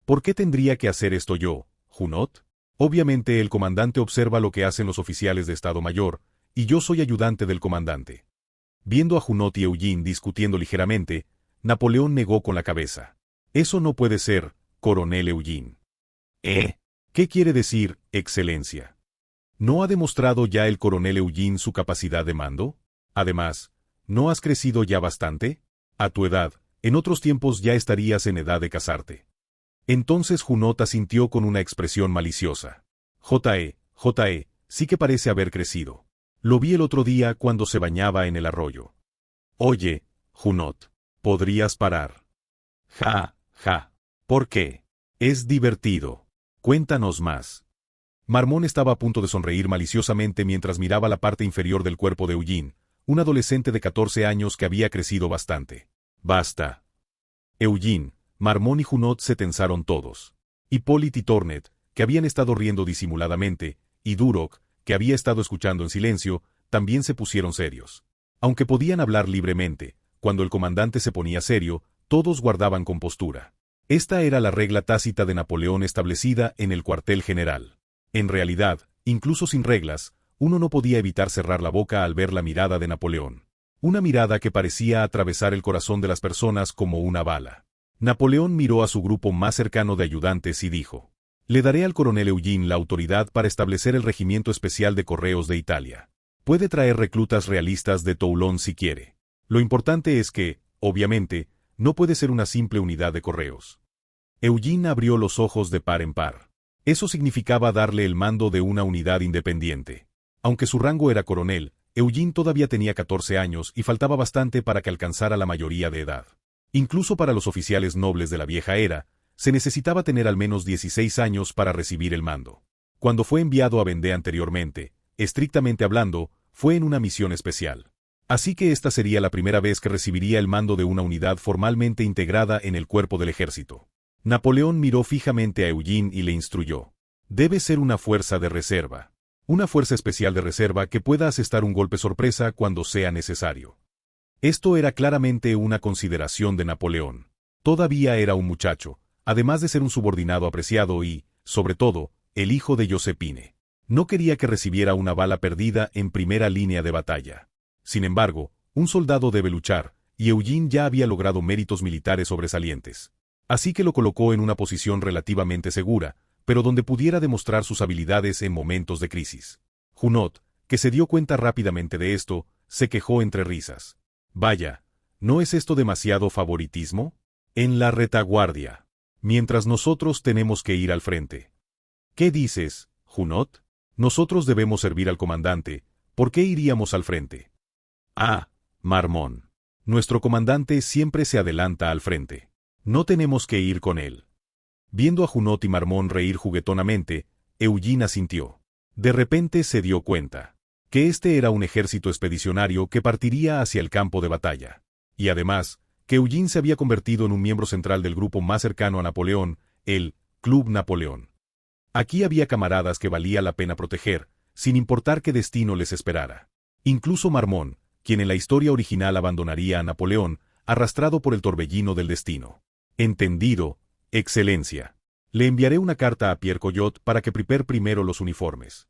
¿Por qué tendría que hacer esto yo, Junot? Obviamente el comandante observa lo que hacen los oficiales de Estado Mayor, y yo soy ayudante del comandante. Viendo a Junot y Eugene discutiendo ligeramente, Napoleón negó con la cabeza. Eso no puede ser, coronel Eugene. ¿Qué quiere decir, excelencia? ¿No ha demostrado ya el coronel Eugene su capacidad de mando? Además, ¿no has crecido ya bastante? A tu edad, en otros tiempos ya estarías en edad de casarte. Entonces Junot asintió con una expresión maliciosa. J.E., sí que parece haber crecido. Lo vi el otro día cuando se bañaba en el arroyo. Oye, Junot, ¿podrías parar? ¿Por qué? Es divertido. Cuéntanos más. Marmont estaba a punto de sonreír maliciosamente mientras miraba la parte inferior del cuerpo de Eugene, un adolescente de 14 años que había crecido bastante. Basta. Eugene, Marmont y Junot se tensaron todos. Hippolyte y Tornet, que habían estado riendo disimuladamente, y Duroc, que había estado escuchando en silencio, también se pusieron serios. Aunque podían hablar libremente, cuando el comandante se ponía serio, todos guardaban compostura. Esta era la regla tácita de Napoleón establecida en el cuartel general. En realidad, incluso sin reglas, uno no podía evitar cerrar la boca al ver la mirada de Napoleón. Una mirada que parecía atravesar el corazón de las personas como una bala. Napoleón miró a su grupo más cercano de ayudantes y dijo: «Le daré al coronel Eugene la autoridad para establecer el regimiento especial de correos de Italia. Puede traer reclutas realistas de Toulon si quiere. Lo importante es que, obviamente, no puede ser una simple unidad de correos». Eugene abrió los ojos de par en par. Eso significaba darle el mando de una unidad independiente. Aunque su rango era coronel, Eugene todavía tenía 14 años y faltaba bastante para que alcanzara la mayoría de edad. Incluso para los oficiales nobles de la vieja era, se necesitaba tener al menos 16 años para recibir el mando. Cuando fue enviado a Vendée anteriormente, estrictamente hablando, fue en una misión especial. Así que esta sería la primera vez que recibiría el mando de una unidad formalmente integrada en el cuerpo del ejército. Napoleón miró fijamente a Eugene y le instruyó: «Debe ser una fuerza de reserva. Una fuerza especial de reserva que pueda asestar un golpe sorpresa cuando sea necesario». Esto era claramente una consideración de Napoleón. Todavía era un muchacho, además de ser un subordinado apreciado y, sobre todo, el hijo de Josephine. No quería que recibiera una bala perdida en primera línea de batalla. Sin embargo, un soldado debe luchar, y Eugene ya había logrado méritos militares sobresalientes. Así que lo colocó en una posición relativamente segura, pero donde pudiera demostrar sus habilidades en momentos de crisis. Junot, que se dio cuenta rápidamente de esto, se quejó entre risas. «Vaya, ¿no es esto demasiado favoritismo? En la retaguardia. Mientras nosotros tenemos que ir al frente». «¿Qué dices, Junot? Nosotros debemos servir al comandante. ¿Por qué iríamos al frente?» Marmont. Nuestro comandante siempre se adelanta al frente. No tenemos que ir con él». Viendo a Junot y Marmont reír juguetonamente, Eugene asintió. De repente se dio cuenta que este era un ejército expedicionario que partiría hacia el campo de batalla. Y además, que Eugene se había convertido en un miembro central del grupo más cercano a Napoleón, el Club Napoleón. Aquí había camaradas que valía la pena proteger, sin importar qué destino les esperara. Incluso Marmont, quien en la historia original abandonaría a Napoleón, arrastrado por el torbellino del destino. «Entendido, excelencia. Le enviaré una carta a Pierre Collot para que prepare primero los uniformes».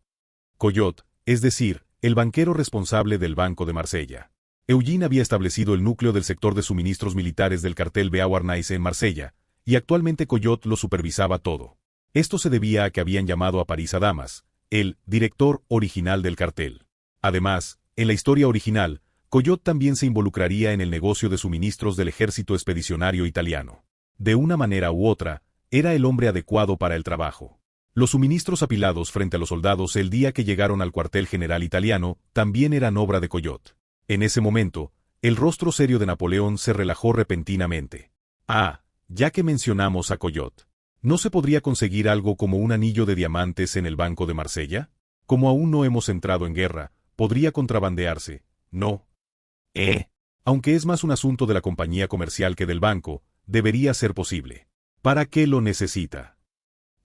Collot, es decir, el banquero responsable del Banco de Marsella. Eugene había establecido el núcleo del sector de suministros militares del cartel Beauharnais en Marsella, y actualmente Collot lo supervisaba todo. Esto se debía a que habían llamado a París a Damas, el director original del cartel. Además, en la historia original, Collot también se involucraría en el negocio de suministros del ejército expedicionario italiano. De una manera u otra, era el hombre adecuado para el trabajo. Los suministros apilados frente a los soldados el día que llegaron al cuartel general italiano también eran obra de Collot. En ese momento, el rostro serio de Napoleón se relajó repentinamente. Ah, ya que mencionamos a Collot, ¿no se podría conseguir algo como un anillo de diamantes en el Banco de Marsella? Como aún no hemos entrado en guerra, podría contrabandearse, ¿no? Aunque es más un asunto de la compañía comercial que del banco, debería ser posible. ¿Para qué lo necesita?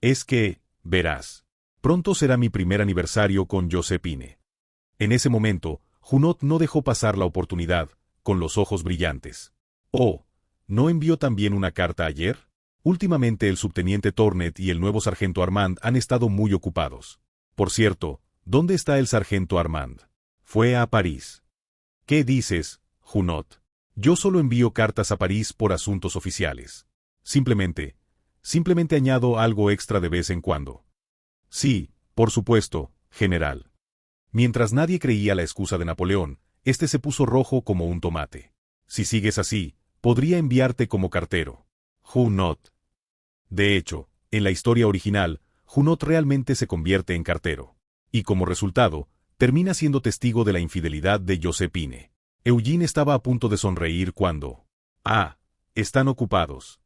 Es que, verás, pronto será mi primer aniversario con Josephine. En ese momento, Junot no dejó pasar la oportunidad, con los ojos brillantes. Oh, ¿no envió también una carta ayer? Últimamente el subteniente Tornet y el nuevo sargento Armand han estado muy ocupados. Por cierto, ¿dónde está el sargento Armand? Fue a París. ¿Qué dices, Junot? Yo solo envío cartas a París por asuntos oficiales. Simplemente añado algo extra de vez en cuando. Sí, por supuesto, general. Mientras nadie creía la excusa de Napoleón, este se puso rojo como un tomate. Si sigues así, podría enviarte como cartero. Junot. De hecho, en la historia original, Junot realmente se convierte en cartero. Y como resultado, termina siendo testigo de la infidelidad de Josephine. Eugene estaba a punto de sonreír cuando... Ah, están ocupados.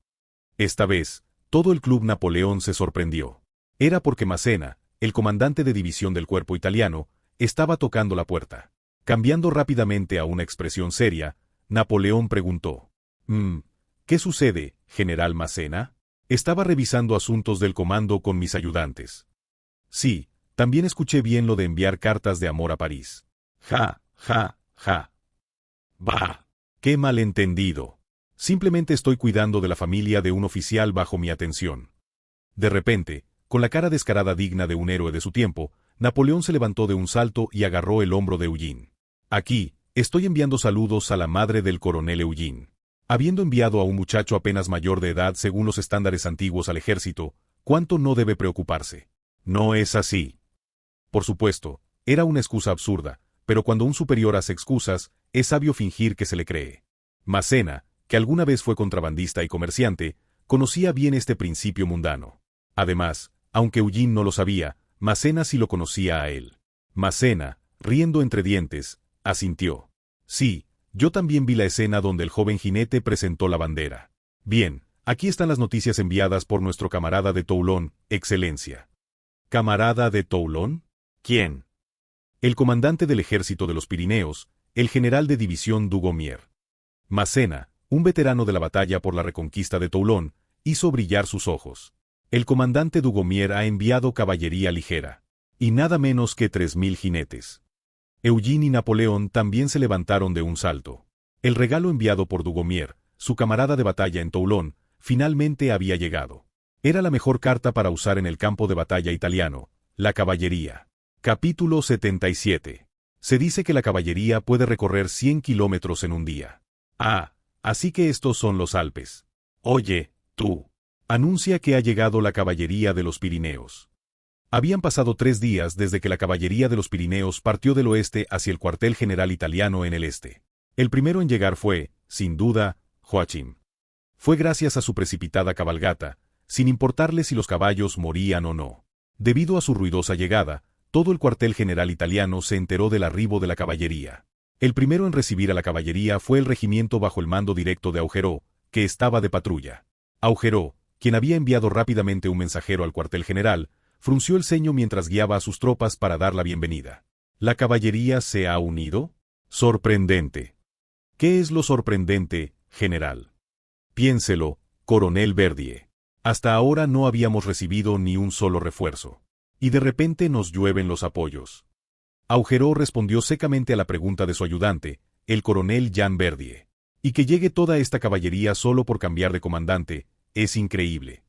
Esta vez, todo el Club Napoleón se sorprendió. Era porque Massena, el comandante de división del cuerpo italiano, estaba tocando la puerta. Cambiando rápidamente a una expresión seria, Napoleón preguntó: ¿Qué sucede, general Massena? Estaba revisando asuntos del comando con mis ayudantes. Sí, también escuché bien lo de enviar cartas de amor a París. Ja, ja, ja. Bah, qué malentendido. Simplemente estoy cuidando de la familia de un oficial bajo mi atención. De repente, con la cara descarada digna de un héroe de su tiempo, Napoleón se levantó de un salto y agarró el hombro de Eugene. Aquí, estoy enviando saludos a la madre del coronel Eugene. Habiendo enviado a un muchacho apenas mayor de edad según los estándares antiguos al ejército, ¿cuánto no debe preocuparse? No es así. Por supuesto, era una excusa absurda, pero cuando un superior hace excusas, es sabio fingir que se le cree. Massena, que alguna vez fue contrabandista y comerciante, conocía bien este principio mundano. Además, aunque Eugene no lo sabía, Massena sí lo conocía a él. Massena, riendo entre dientes, asintió. Sí, yo también vi la escena donde el joven jinete presentó la bandera. Bien, aquí están las noticias enviadas por nuestro camarada de Toulon, Excelencia. ¿Camarada de Toulon? ¿Quién? El comandante del ejército de los Pirineos, el general de división Dugommier. Massena, un veterano de la batalla por la reconquista de Toulon, hizo brillar sus ojos. El comandante Dugommier ha enviado caballería ligera, y nada menos que 3000 jinetes. Eugene y Napoleón también se levantaron de un salto. El regalo enviado por Dugommier, su camarada de batalla en Toulon, finalmente había llegado. Era la mejor carta para usar en el campo de batalla italiano, la caballería. Capítulo 77. Se dice que la caballería puede recorrer 100 kilómetros en un día. Ah, así que estos son los Alpes. Oye, tú. Anuncia que ha llegado la caballería de los Pirineos. Habían pasado 3 días desde que la caballería de los Pirineos partió del oeste hacia el cuartel general italiano en el este. El primero en llegar fue, sin duda, Joachim. Fue gracias a su precipitada cabalgata, sin importarle si los caballos morían o no. Debido a su ruidosa llegada, todo el cuartel general italiano se enteró del arribo de la caballería. El primero en recibir a la caballería fue el regimiento bajo el mando directo de Augereau, que estaba de patrulla. Augereau, quien había enviado rápidamente un mensajero al cuartel general, frunció el ceño mientras guiaba a sus tropas para dar la bienvenida. ¿La caballería se ha unido? Sorprendente. ¿Qué es lo sorprendente, general? Piénselo, coronel Verdier. Hasta ahora no habíamos recibido ni un solo refuerzo. Y de repente nos llueven los apoyos. Augereau respondió secamente a la pregunta de su ayudante, el coronel Jean Verdier. Y que llegue toda esta caballería solo por cambiar de comandante, es increíble.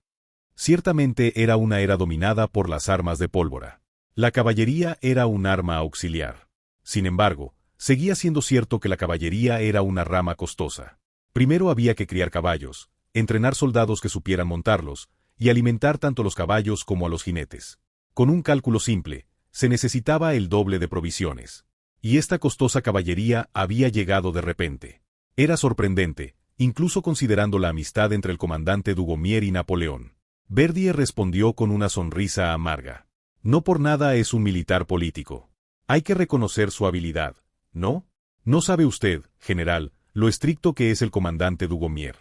Ciertamente era una era dominada por las armas de pólvora. La caballería era un arma auxiliar. Sin embargo, seguía siendo cierto que la caballería era una rama costosa. Primero había que criar caballos, entrenar soldados que supieran montarlos, y alimentar tanto a los caballos como a los jinetes. Con un cálculo simple, se necesitaba el doble de provisiones. Y esta costosa caballería había llegado de repente. Era sorprendente, incluso considerando la amistad entre el comandante Dugommier y Napoleón. Verdier respondió con una sonrisa amarga. No por nada es un militar político. Hay que reconocer su habilidad, ¿no? ¿No sabe usted, general, lo estricto que es el comandante Dugommier?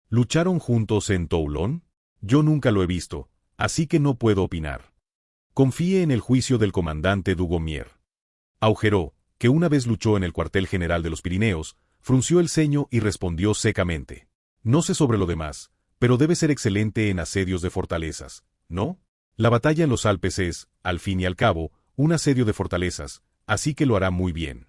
¿Lucharon juntos en Toulon? Yo nunca lo he visto, así que no puedo opinar. Confíe en el juicio del comandante Dugommier. Augereau, que una vez luchó en el cuartel general de los Pirineos, frunció el ceño y respondió secamente. No sé sobre lo demás, pero debe ser excelente en asedios de fortalezas, ¿no? La batalla en los Alpes es, al fin y al cabo, un asedio de fortalezas, así que lo hará muy bien.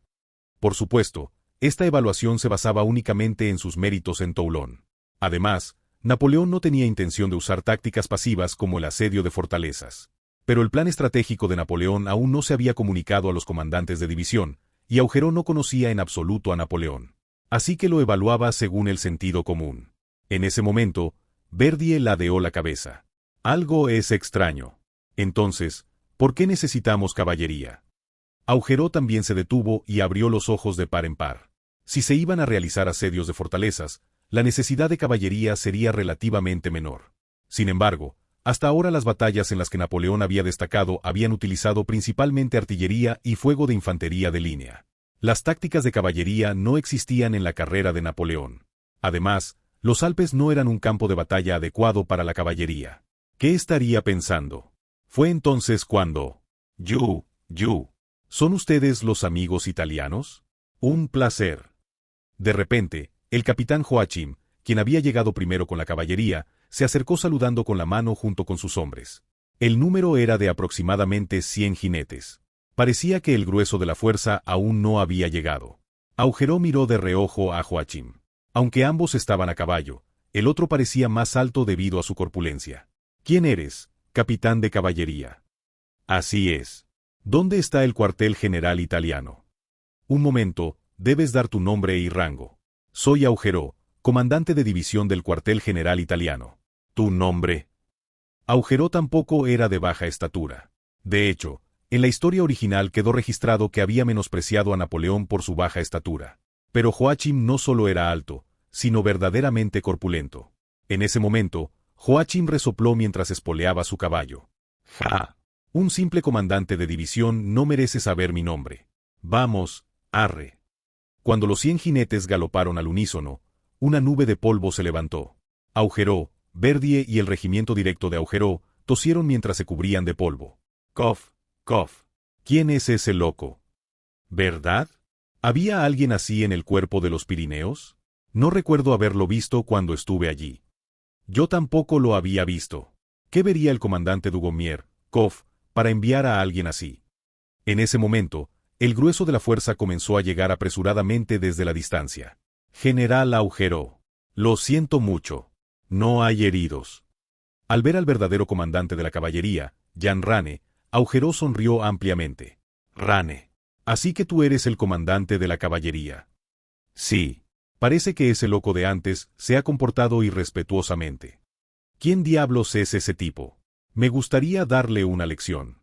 Por supuesto, esta evaluación se basaba únicamente en sus méritos en Toulon. Además, Napoleón no tenía intención de usar tácticas pasivas como el asedio de fortalezas. Pero el plan estratégico de Napoleón aún no se había comunicado a los comandantes de división, y Augereau no conocía en absoluto a Napoleón. Así que lo evaluaba según el sentido común. En ese momento, Verdier ladeó la cabeza. Algo es extraño. Entonces, ¿por qué necesitamos caballería? Augereau también se detuvo y abrió los ojos de par en par. Si se iban a realizar asedios de fortalezas, la necesidad de caballería sería relativamente menor. Sin embargo, hasta ahora las batallas en las que Napoleón había destacado habían utilizado principalmente artillería y fuego de infantería de línea. Las tácticas de caballería no existían en la carrera de Napoleón. Además, los Alpes no eran un campo de batalla adecuado para la caballería. ¿Qué estaría pensando? Fue entonces cuando... ¿Son ustedes los amigos italianos? Un placer. De repente, el capitán Joachim, quien había llegado primero con la caballería, se acercó saludando con la mano junto con sus hombres. El número era de aproximadamente 100 jinetes. Parecía que el grueso de la fuerza aún no había llegado. Augereau miró de reojo a Joachim. Aunque ambos estaban a caballo, el otro parecía más alto debido a su corpulencia. ¿Quién eres, capitán de caballería? Así es. ¿Dónde está el cuartel general italiano? Un momento, debes dar tu nombre y rango. Soy Augereau, comandante de división del cuartel general italiano. ¿Tu nombre? Augereau tampoco era de baja estatura. De hecho, en la historia original quedó registrado que había menospreciado a Napoleón por su baja estatura. Pero Joachim no solo era alto, sino verdaderamente corpulento. En ese momento, Joachim resopló mientras espoleaba su caballo. ¡Ja! Un simple comandante de división no merece saber mi nombre. Vamos, arre. Cuando los 100 jinetes galoparon al unísono, una nube de polvo se levantó. Augereau, Verdier y el regimiento directo de Augereau tosieron mientras se cubrían de polvo. Cof, cof. ¿Quién es ese loco? ¿Verdad? ¿Había alguien así en el cuerpo de los Pirineos? No recuerdo haberlo visto cuando estuve allí. Yo tampoco lo había visto. ¿Qué vería el comandante Dugommier, Cof, para enviar a alguien así? En ese momento, el grueso de la fuerza comenzó a llegar apresuradamente desde la distancia. General Augereau. Lo siento mucho. No hay heridos. Al ver al verdadero comandante de la caballería, Jean Rane, Augereau sonrió ampliamente. Rane. Así que tú eres el comandante de la caballería. Sí. Parece que ese loco de antes se ha comportado irrespetuosamente. ¿Quién diablos es ese tipo? Me gustaría darle una lección.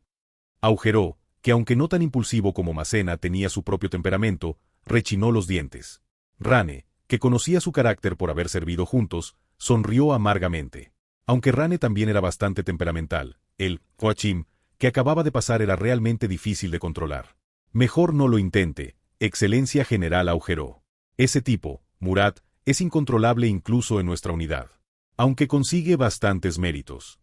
Augereau, que aunque no tan impulsivo como Massena tenía su propio temperamento, rechinó los dientes. Rane, que conocía su carácter por haber servido juntos, sonrió amargamente. Aunque Rane también era bastante temperamental, el Joachim, que acababa de pasar era realmente difícil de controlar. Mejor no lo intente, Excelencia General Augereau. Ese tipo, Murat, es incontrolable incluso en nuestra unidad. Aunque consigue bastantes méritos.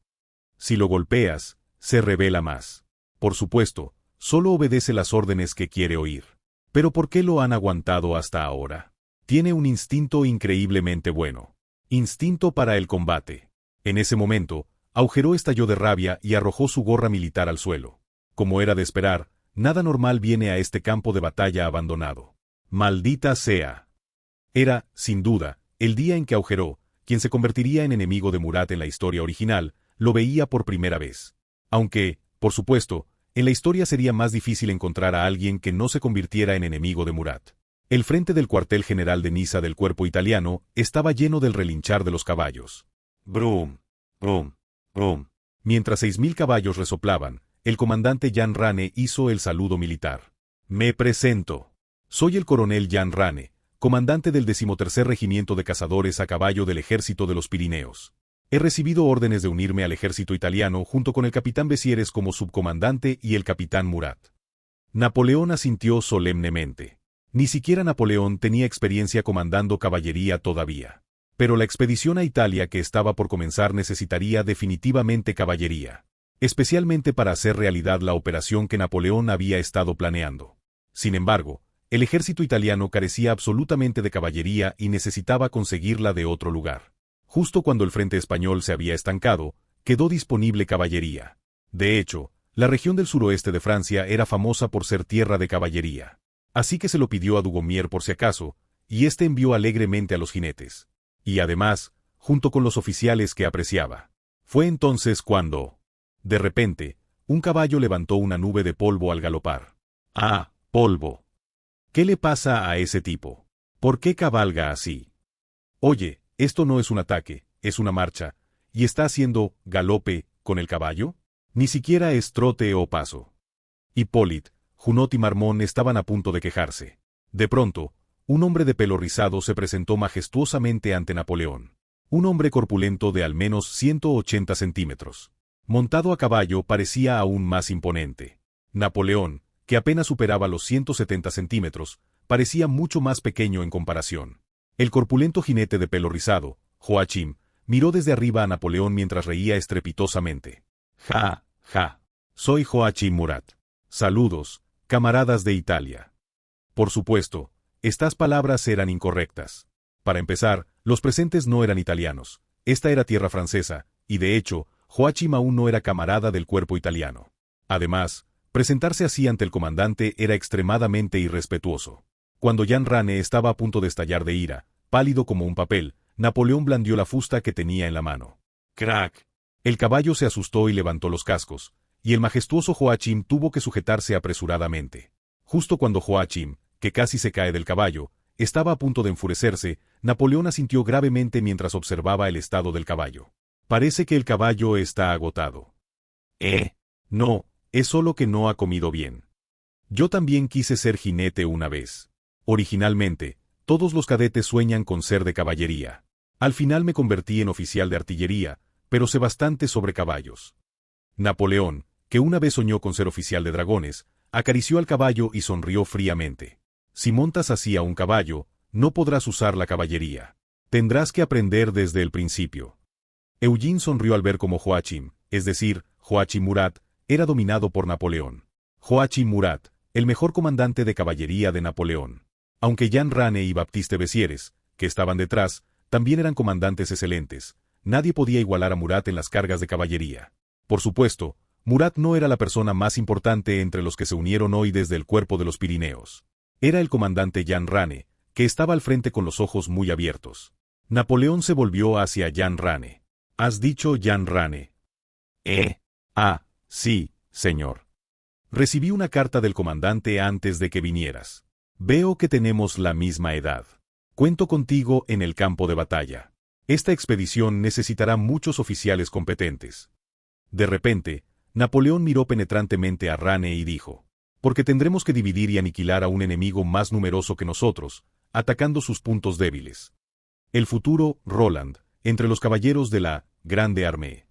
Si lo golpeas, se revela más. Por supuesto, solo obedece las órdenes que quiere oír. ¿Pero por qué lo han aguantado hasta ahora? Tiene un instinto increíblemente bueno. Instinto para el combate. En ese momento, Augereau estalló de rabia y arrojó su gorra militar al suelo. Como era de esperar, nada normal viene a este campo de batalla abandonado. ¡Maldita sea! Era, sin duda, el día en que Augereau, quien se convertiría en enemigo de Murat en la historia original, lo veía por primera vez. Aunque, por supuesto, en la historia sería más difícil encontrar a alguien que no se convirtiera en enemigo de Murat. El frente del cuartel general de Niza del cuerpo italiano estaba lleno del relinchar de los caballos. Brum, brum. Mientras 6.000 caballos resoplaban, el comandante Jan Rane hizo el saludo militar. Me presento. Soy el coronel Jan Rane, comandante del 13º Regimiento de Cazadores a Caballo del Ejército de los Pirineos. He recibido órdenes de unirme al ejército italiano junto con el capitán Bessieres como subcomandante y el capitán Murat. Napoleón asintió solemnemente. Ni siquiera Napoleón tenía experiencia comandando caballería todavía. Pero la expedición a Italia que estaba por comenzar necesitaría definitivamente caballería, especialmente para hacer realidad la operación que Napoleón había estado planeando. Sin embargo, el ejército italiano carecía absolutamente de caballería y necesitaba conseguirla de otro lugar. Justo cuando el frente español se había estancado, quedó disponible caballería. De hecho, la región del suroeste de Francia era famosa por ser tierra de caballería. Así que se lo pidió a Dugommier por si acaso, y éste envió alegremente a los jinetes. Y además, junto con los oficiales que apreciaba. Fue entonces cuando, de repente, un caballo levantó una nube de polvo al galopar. ¡Ah, polvo! ¿Qué le pasa a ese tipo? ¿Por qué cabalga así? Oye, esto no es un ataque, es una marcha, ¿y está haciendo galope con el caballo? Ni siquiera es trote o paso. Hippolyte, Junot y Marmont estaban a punto de quejarse. De pronto, un hombre de pelo rizado se presentó majestuosamente ante Napoleón. Un hombre corpulento de al menos 180 centímetros. Montado a caballo parecía aún más imponente. Napoleón, que apenas superaba los 170 centímetros, parecía mucho más pequeño en comparación. El corpulento jinete de pelo rizado, Joachim, miró desde arriba a Napoleón mientras reía estrepitosamente. ¡Ja, ja! Soy Joachim Murat. Saludos, camaradas de Italia. Por supuesto, estas palabras eran incorrectas. Para empezar, los presentes no eran italianos. Esta era tierra francesa, y de hecho, Joachim aún no era camarada del cuerpo italiano. Además, presentarse así ante el comandante era extremadamente irrespetuoso. Cuando Jan Rane estaba a punto de estallar de ira, pálido como un papel, Napoleón blandió la fusta que tenía en la mano. ¡Crack! El caballo se asustó y levantó los cascos, y el majestuoso Joachim tuvo que sujetarse apresuradamente. Justo cuando Joachim, que casi se cae del caballo, estaba a punto de enfurecerse, Napoleón asintió gravemente mientras observaba el estado del caballo. Parece que el caballo está agotado. No, es solo que no ha comido bien. Yo también quise ser jinete una vez. Originalmente, todos los cadetes sueñan con ser de caballería. Al final me convertí en oficial de artillería, pero sé bastante sobre caballos. Napoleón, que una vez soñó con ser oficial de dragones, acarició al caballo y sonrió fríamente. Si montas así a un caballo, no podrás usar la caballería. Tendrás que aprender desde el principio. Eugene sonrió al ver cómo Joachim, es decir, Joachim Murat, era dominado por Napoleón. Joachim Murat, el mejor comandante de caballería de Napoleón. Aunque Jan Rane y Baptiste Bessieres, que estaban detrás, también eran comandantes excelentes, nadie podía igualar a Murat en las cargas de caballería. Por supuesto, Murat no era la persona más importante entre los que se unieron hoy desde el cuerpo de los Pirineos. Era el comandante Jan Rane, que estaba al frente con los ojos muy abiertos. Napoleón se volvió hacia Jan Rane. ¿Has dicho Jan Rane? Sí, señor. Recibí una carta del comandante antes de que vinieras. Veo que tenemos la misma edad. Cuento contigo en el campo de batalla. Esta expedición necesitará muchos oficiales competentes. De repente, Napoleón miró penetrantemente a Rane y dijo: porque tendremos que dividir y aniquilar a un enemigo más numeroso que nosotros, atacando sus puntos débiles. El futuro Roland, entre los caballeros de la Grande Armée.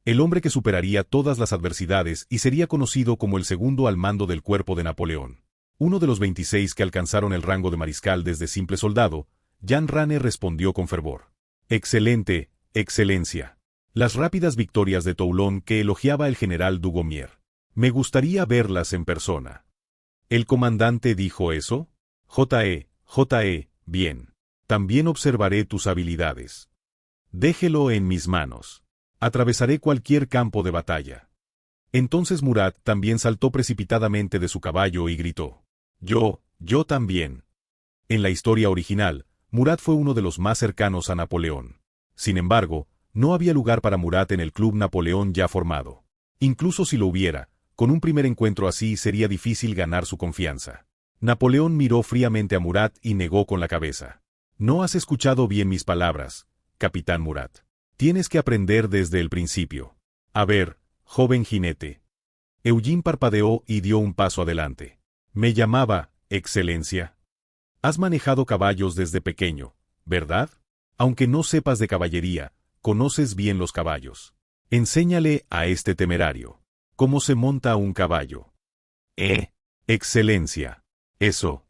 El hombre que superaría todas las adversidades y sería conocido como el segundo al mando del cuerpo de Napoleón. Uno de los 26 que alcanzaron el rango de mariscal desde simple soldado, Jan Rane respondió con fervor. Excelente, excelencia. Las rápidas victorias de Toulon que elogiaba el general Dugommier. Me gustaría verlas en persona. ¿El comandante dijo eso? Bien. También observaré tus habilidades. Déjelo en mis manos. Atravesaré cualquier campo de batalla. Entonces Murat también saltó precipitadamente de su caballo y gritó: Yo también. En la historia original, Murat fue uno de los más cercanos a Napoleón. Sin embargo, no había lugar para Murat en el Club Napoleón ya formado. Incluso si lo hubiera, con un primer encuentro así sería difícil ganar su confianza. Napoleón miró fríamente a Murat y negó con la cabeza. No has escuchado bien mis palabras, capitán Murat. Tienes que aprender desde el principio. A ver, joven jinete. Eugene parpadeó y dio un paso adelante. Me llamaba, Excelencia. Has manejado caballos desde pequeño, ¿verdad? Aunque no sepas de caballería, conoces bien los caballos. Enséñale a este temerario cómo se monta un caballo. Excelencia. Eso.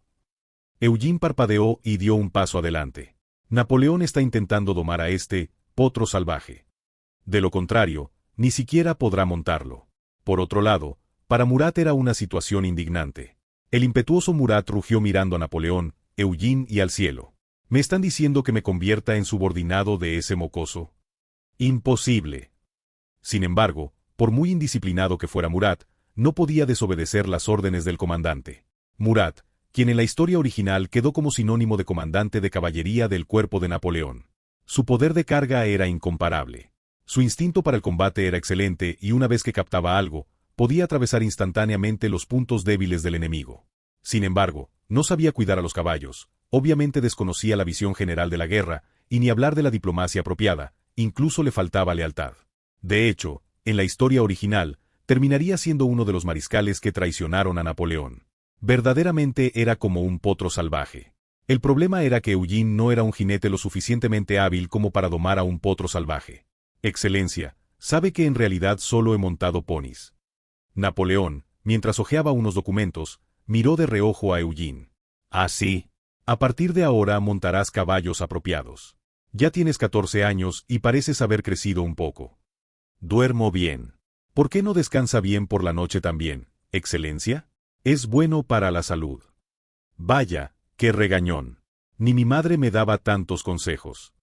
Eugene parpadeó y dio un paso adelante. Napoleón está intentando domar a este potro salvaje. De lo contrario, ni siquiera podrá montarlo. Por otro lado, para Murat era una situación indignante. El impetuoso Murat rugió mirando a Napoleón, Eugene y al cielo. ¿Me están diciendo que me convierta en subordinado de ese mocoso? Imposible. Sin embargo, por muy indisciplinado que fuera Murat, no podía desobedecer las órdenes del comandante. Murat, quien en la historia original quedó como sinónimo de comandante de caballería del cuerpo de Napoleón. Su poder de carga era incomparable. Su instinto para el combate era excelente y una vez que captaba algo, podía atravesar instantáneamente los puntos débiles del enemigo. Sin embargo, no sabía cuidar a los caballos, obviamente desconocía la visión general de la guerra, y ni hablar de la diplomacia apropiada, incluso le faltaba lealtad. De hecho, en la historia original, terminaría siendo uno de los mariscales que traicionaron a Napoleón. Verdaderamente era como un potro salvaje. El problema era que Eugene no era un jinete lo suficientemente hábil como para domar a un potro salvaje. Excelencia, sabe que en realidad solo he montado ponis. Napoleón, mientras hojeaba unos documentos, miró de reojo a Eugene. Ah, sí. A partir de ahora montarás caballos apropiados. Ya tienes 14 años y pareces haber crecido un poco. Duermo bien. ¿Por qué no descansa bien por la noche también, Excelencia? Es bueno para la salud. Vaya, qué regañón. Ni mi madre me daba tantos consejos.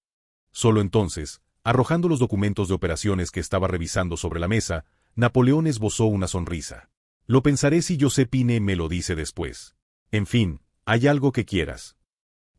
Solo entonces, arrojando los documentos de operaciones que estaba revisando sobre la mesa, Napoleón esbozó una sonrisa. Lo pensaré si Josephine me lo dice después. En fin, hay algo que quieras.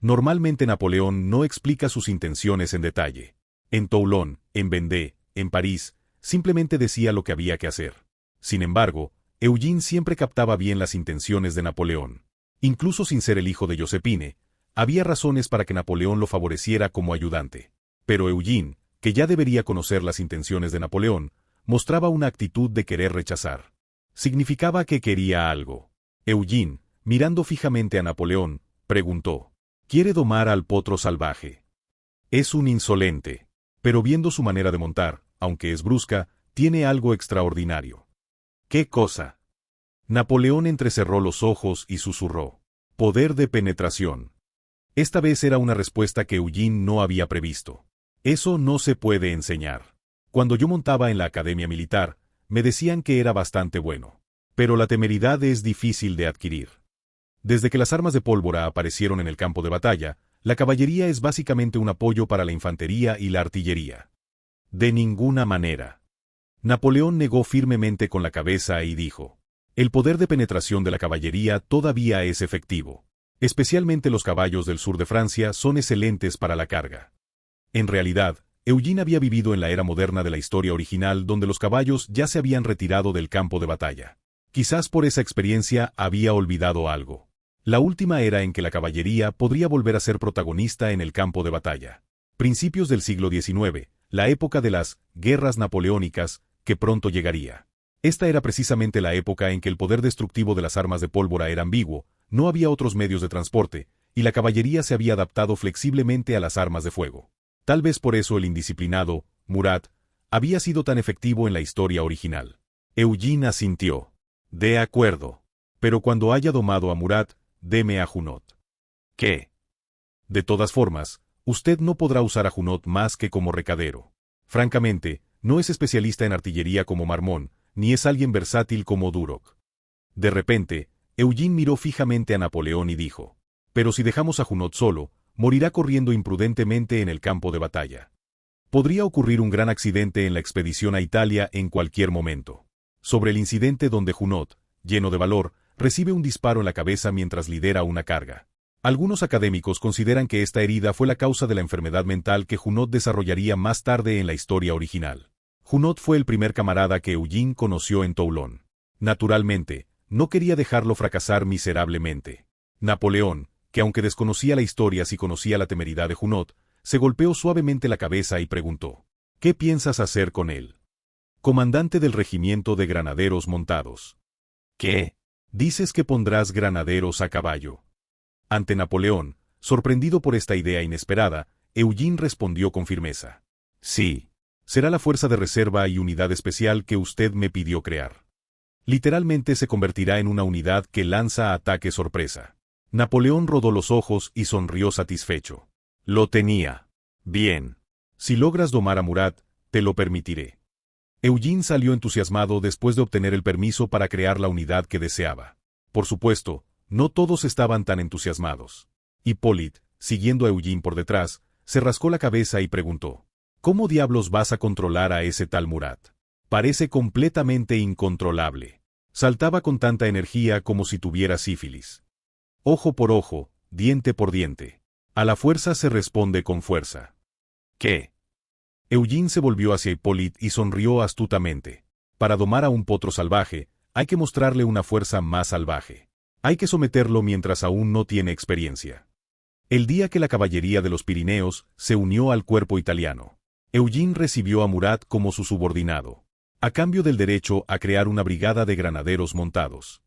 Normalmente Napoleón no explica sus intenciones en detalle. En Toulon, en Vendée, en París, simplemente decía lo que había que hacer. Sin embargo, Eugene siempre captaba bien las intenciones de Napoleón. Incluso sin ser el hijo de Josephine, había razones para que Napoleón lo favoreciera como ayudante. Pero Eugene, que ya debería conocer las intenciones de Napoleón, mostraba una actitud de querer rechazar. Significaba que quería algo. Eugene, mirando fijamente a Napoleón, preguntó: ¿Quiere domar al potro salvaje? Es un insolente, pero viendo su manera de montar, aunque es brusca, tiene algo extraordinario. ¿Qué cosa? Napoleón entrecerró los ojos y susurró: poder de penetración. Esta vez era una respuesta que Eugene no había previsto. Eso no se puede enseñar. Cuando yo montaba en la academia militar, me decían que era bastante bueno. Pero la temeridad es difícil de adquirir. Desde que las armas de pólvora aparecieron en el campo de batalla, la caballería es básicamente un apoyo para la infantería y la artillería. De ninguna manera. Napoleón negó firmemente con la cabeza y dijo: el poder de penetración de la caballería todavía es efectivo. Especialmente los caballos del sur de Francia son excelentes para la carga. En realidad, Eugene había vivido en la era moderna de la historia original donde los caballos ya se habían retirado del campo de batalla. Quizás por esa experiencia había olvidado algo. La última era en que la caballería podría volver a ser protagonista en el campo de batalla. Principios del siglo XIX, la época de las guerras napoleónicas, que pronto llegaría. Esta era precisamente la época en que el poder destructivo de las armas de pólvora era ambiguo, no había otros medios de transporte, y la caballería se había adaptado flexiblemente a las armas de fuego. Tal vez por eso el indisciplinado, Murat, había sido tan efectivo en la historia original. Eugene asintió. De acuerdo. Pero cuando haya domado a Murat, deme a Junot. ¿Qué? De todas formas, usted no podrá usar a Junot más que como recadero. Francamente, no es especialista en artillería como Marmont, ni es alguien versátil como Duroc. De repente, Eugene miró fijamente a Napoleón y dijo: pero si dejamos a Junot solo, morirá corriendo imprudentemente en el campo de batalla. Podría ocurrir un gran accidente en la expedición a Italia en cualquier momento. Sobre el incidente donde Junot, lleno de valor, recibe un disparo en la cabeza mientras lidera una carga. Algunos académicos consideran que esta herida fue la causa de la enfermedad mental que Junot desarrollaría más tarde en la historia original. Junot fue el primer camarada que Eugene conoció en Toulon. Naturalmente, no quería dejarlo fracasar miserablemente. Napoleón, que aunque desconocía la historia sí conocía la temeridad de Junot, se golpeó suavemente la cabeza y preguntó: ¿qué piensas hacer con él? comandante del regimiento de granaderos montados. ¿Qué? Dices que pondrás granaderos a caballo. Ante Napoleón, sorprendido por esta idea inesperada, Eugene respondió con firmeza. Sí. Será la fuerza de reserva y unidad especial que usted me pidió crear. Literalmente se convertirá en una unidad que lanza ataque sorpresa. Napoleón rodó los ojos y sonrió satisfecho. Lo tenía. Bien. Si logras domar a Murat, te lo permitiré. Eugene salió entusiasmado después de obtener el permiso para crear la unidad que deseaba. Por supuesto, no todos estaban tan entusiasmados. Hippolyte, siguiendo a Eugene por detrás, se rascó la cabeza y preguntó: ¿Cómo diablos vas a controlar a ese tal Murat? Parece completamente incontrolable. Saltaba con tanta energía como si tuviera sífilis. Ojo por ojo, diente por diente. A la fuerza se responde con fuerza. ¿Qué? Eugene se volvió hacia Hippolyte y sonrió astutamente. Para domar a un potro salvaje, hay que mostrarle una fuerza más salvaje. Hay que someterlo mientras aún no tiene experiencia. El día que la caballería de los Pirineos se unió al cuerpo italiano, Eugene recibió a Murat como su subordinado, a cambio del derecho a crear una brigada de granaderos montados.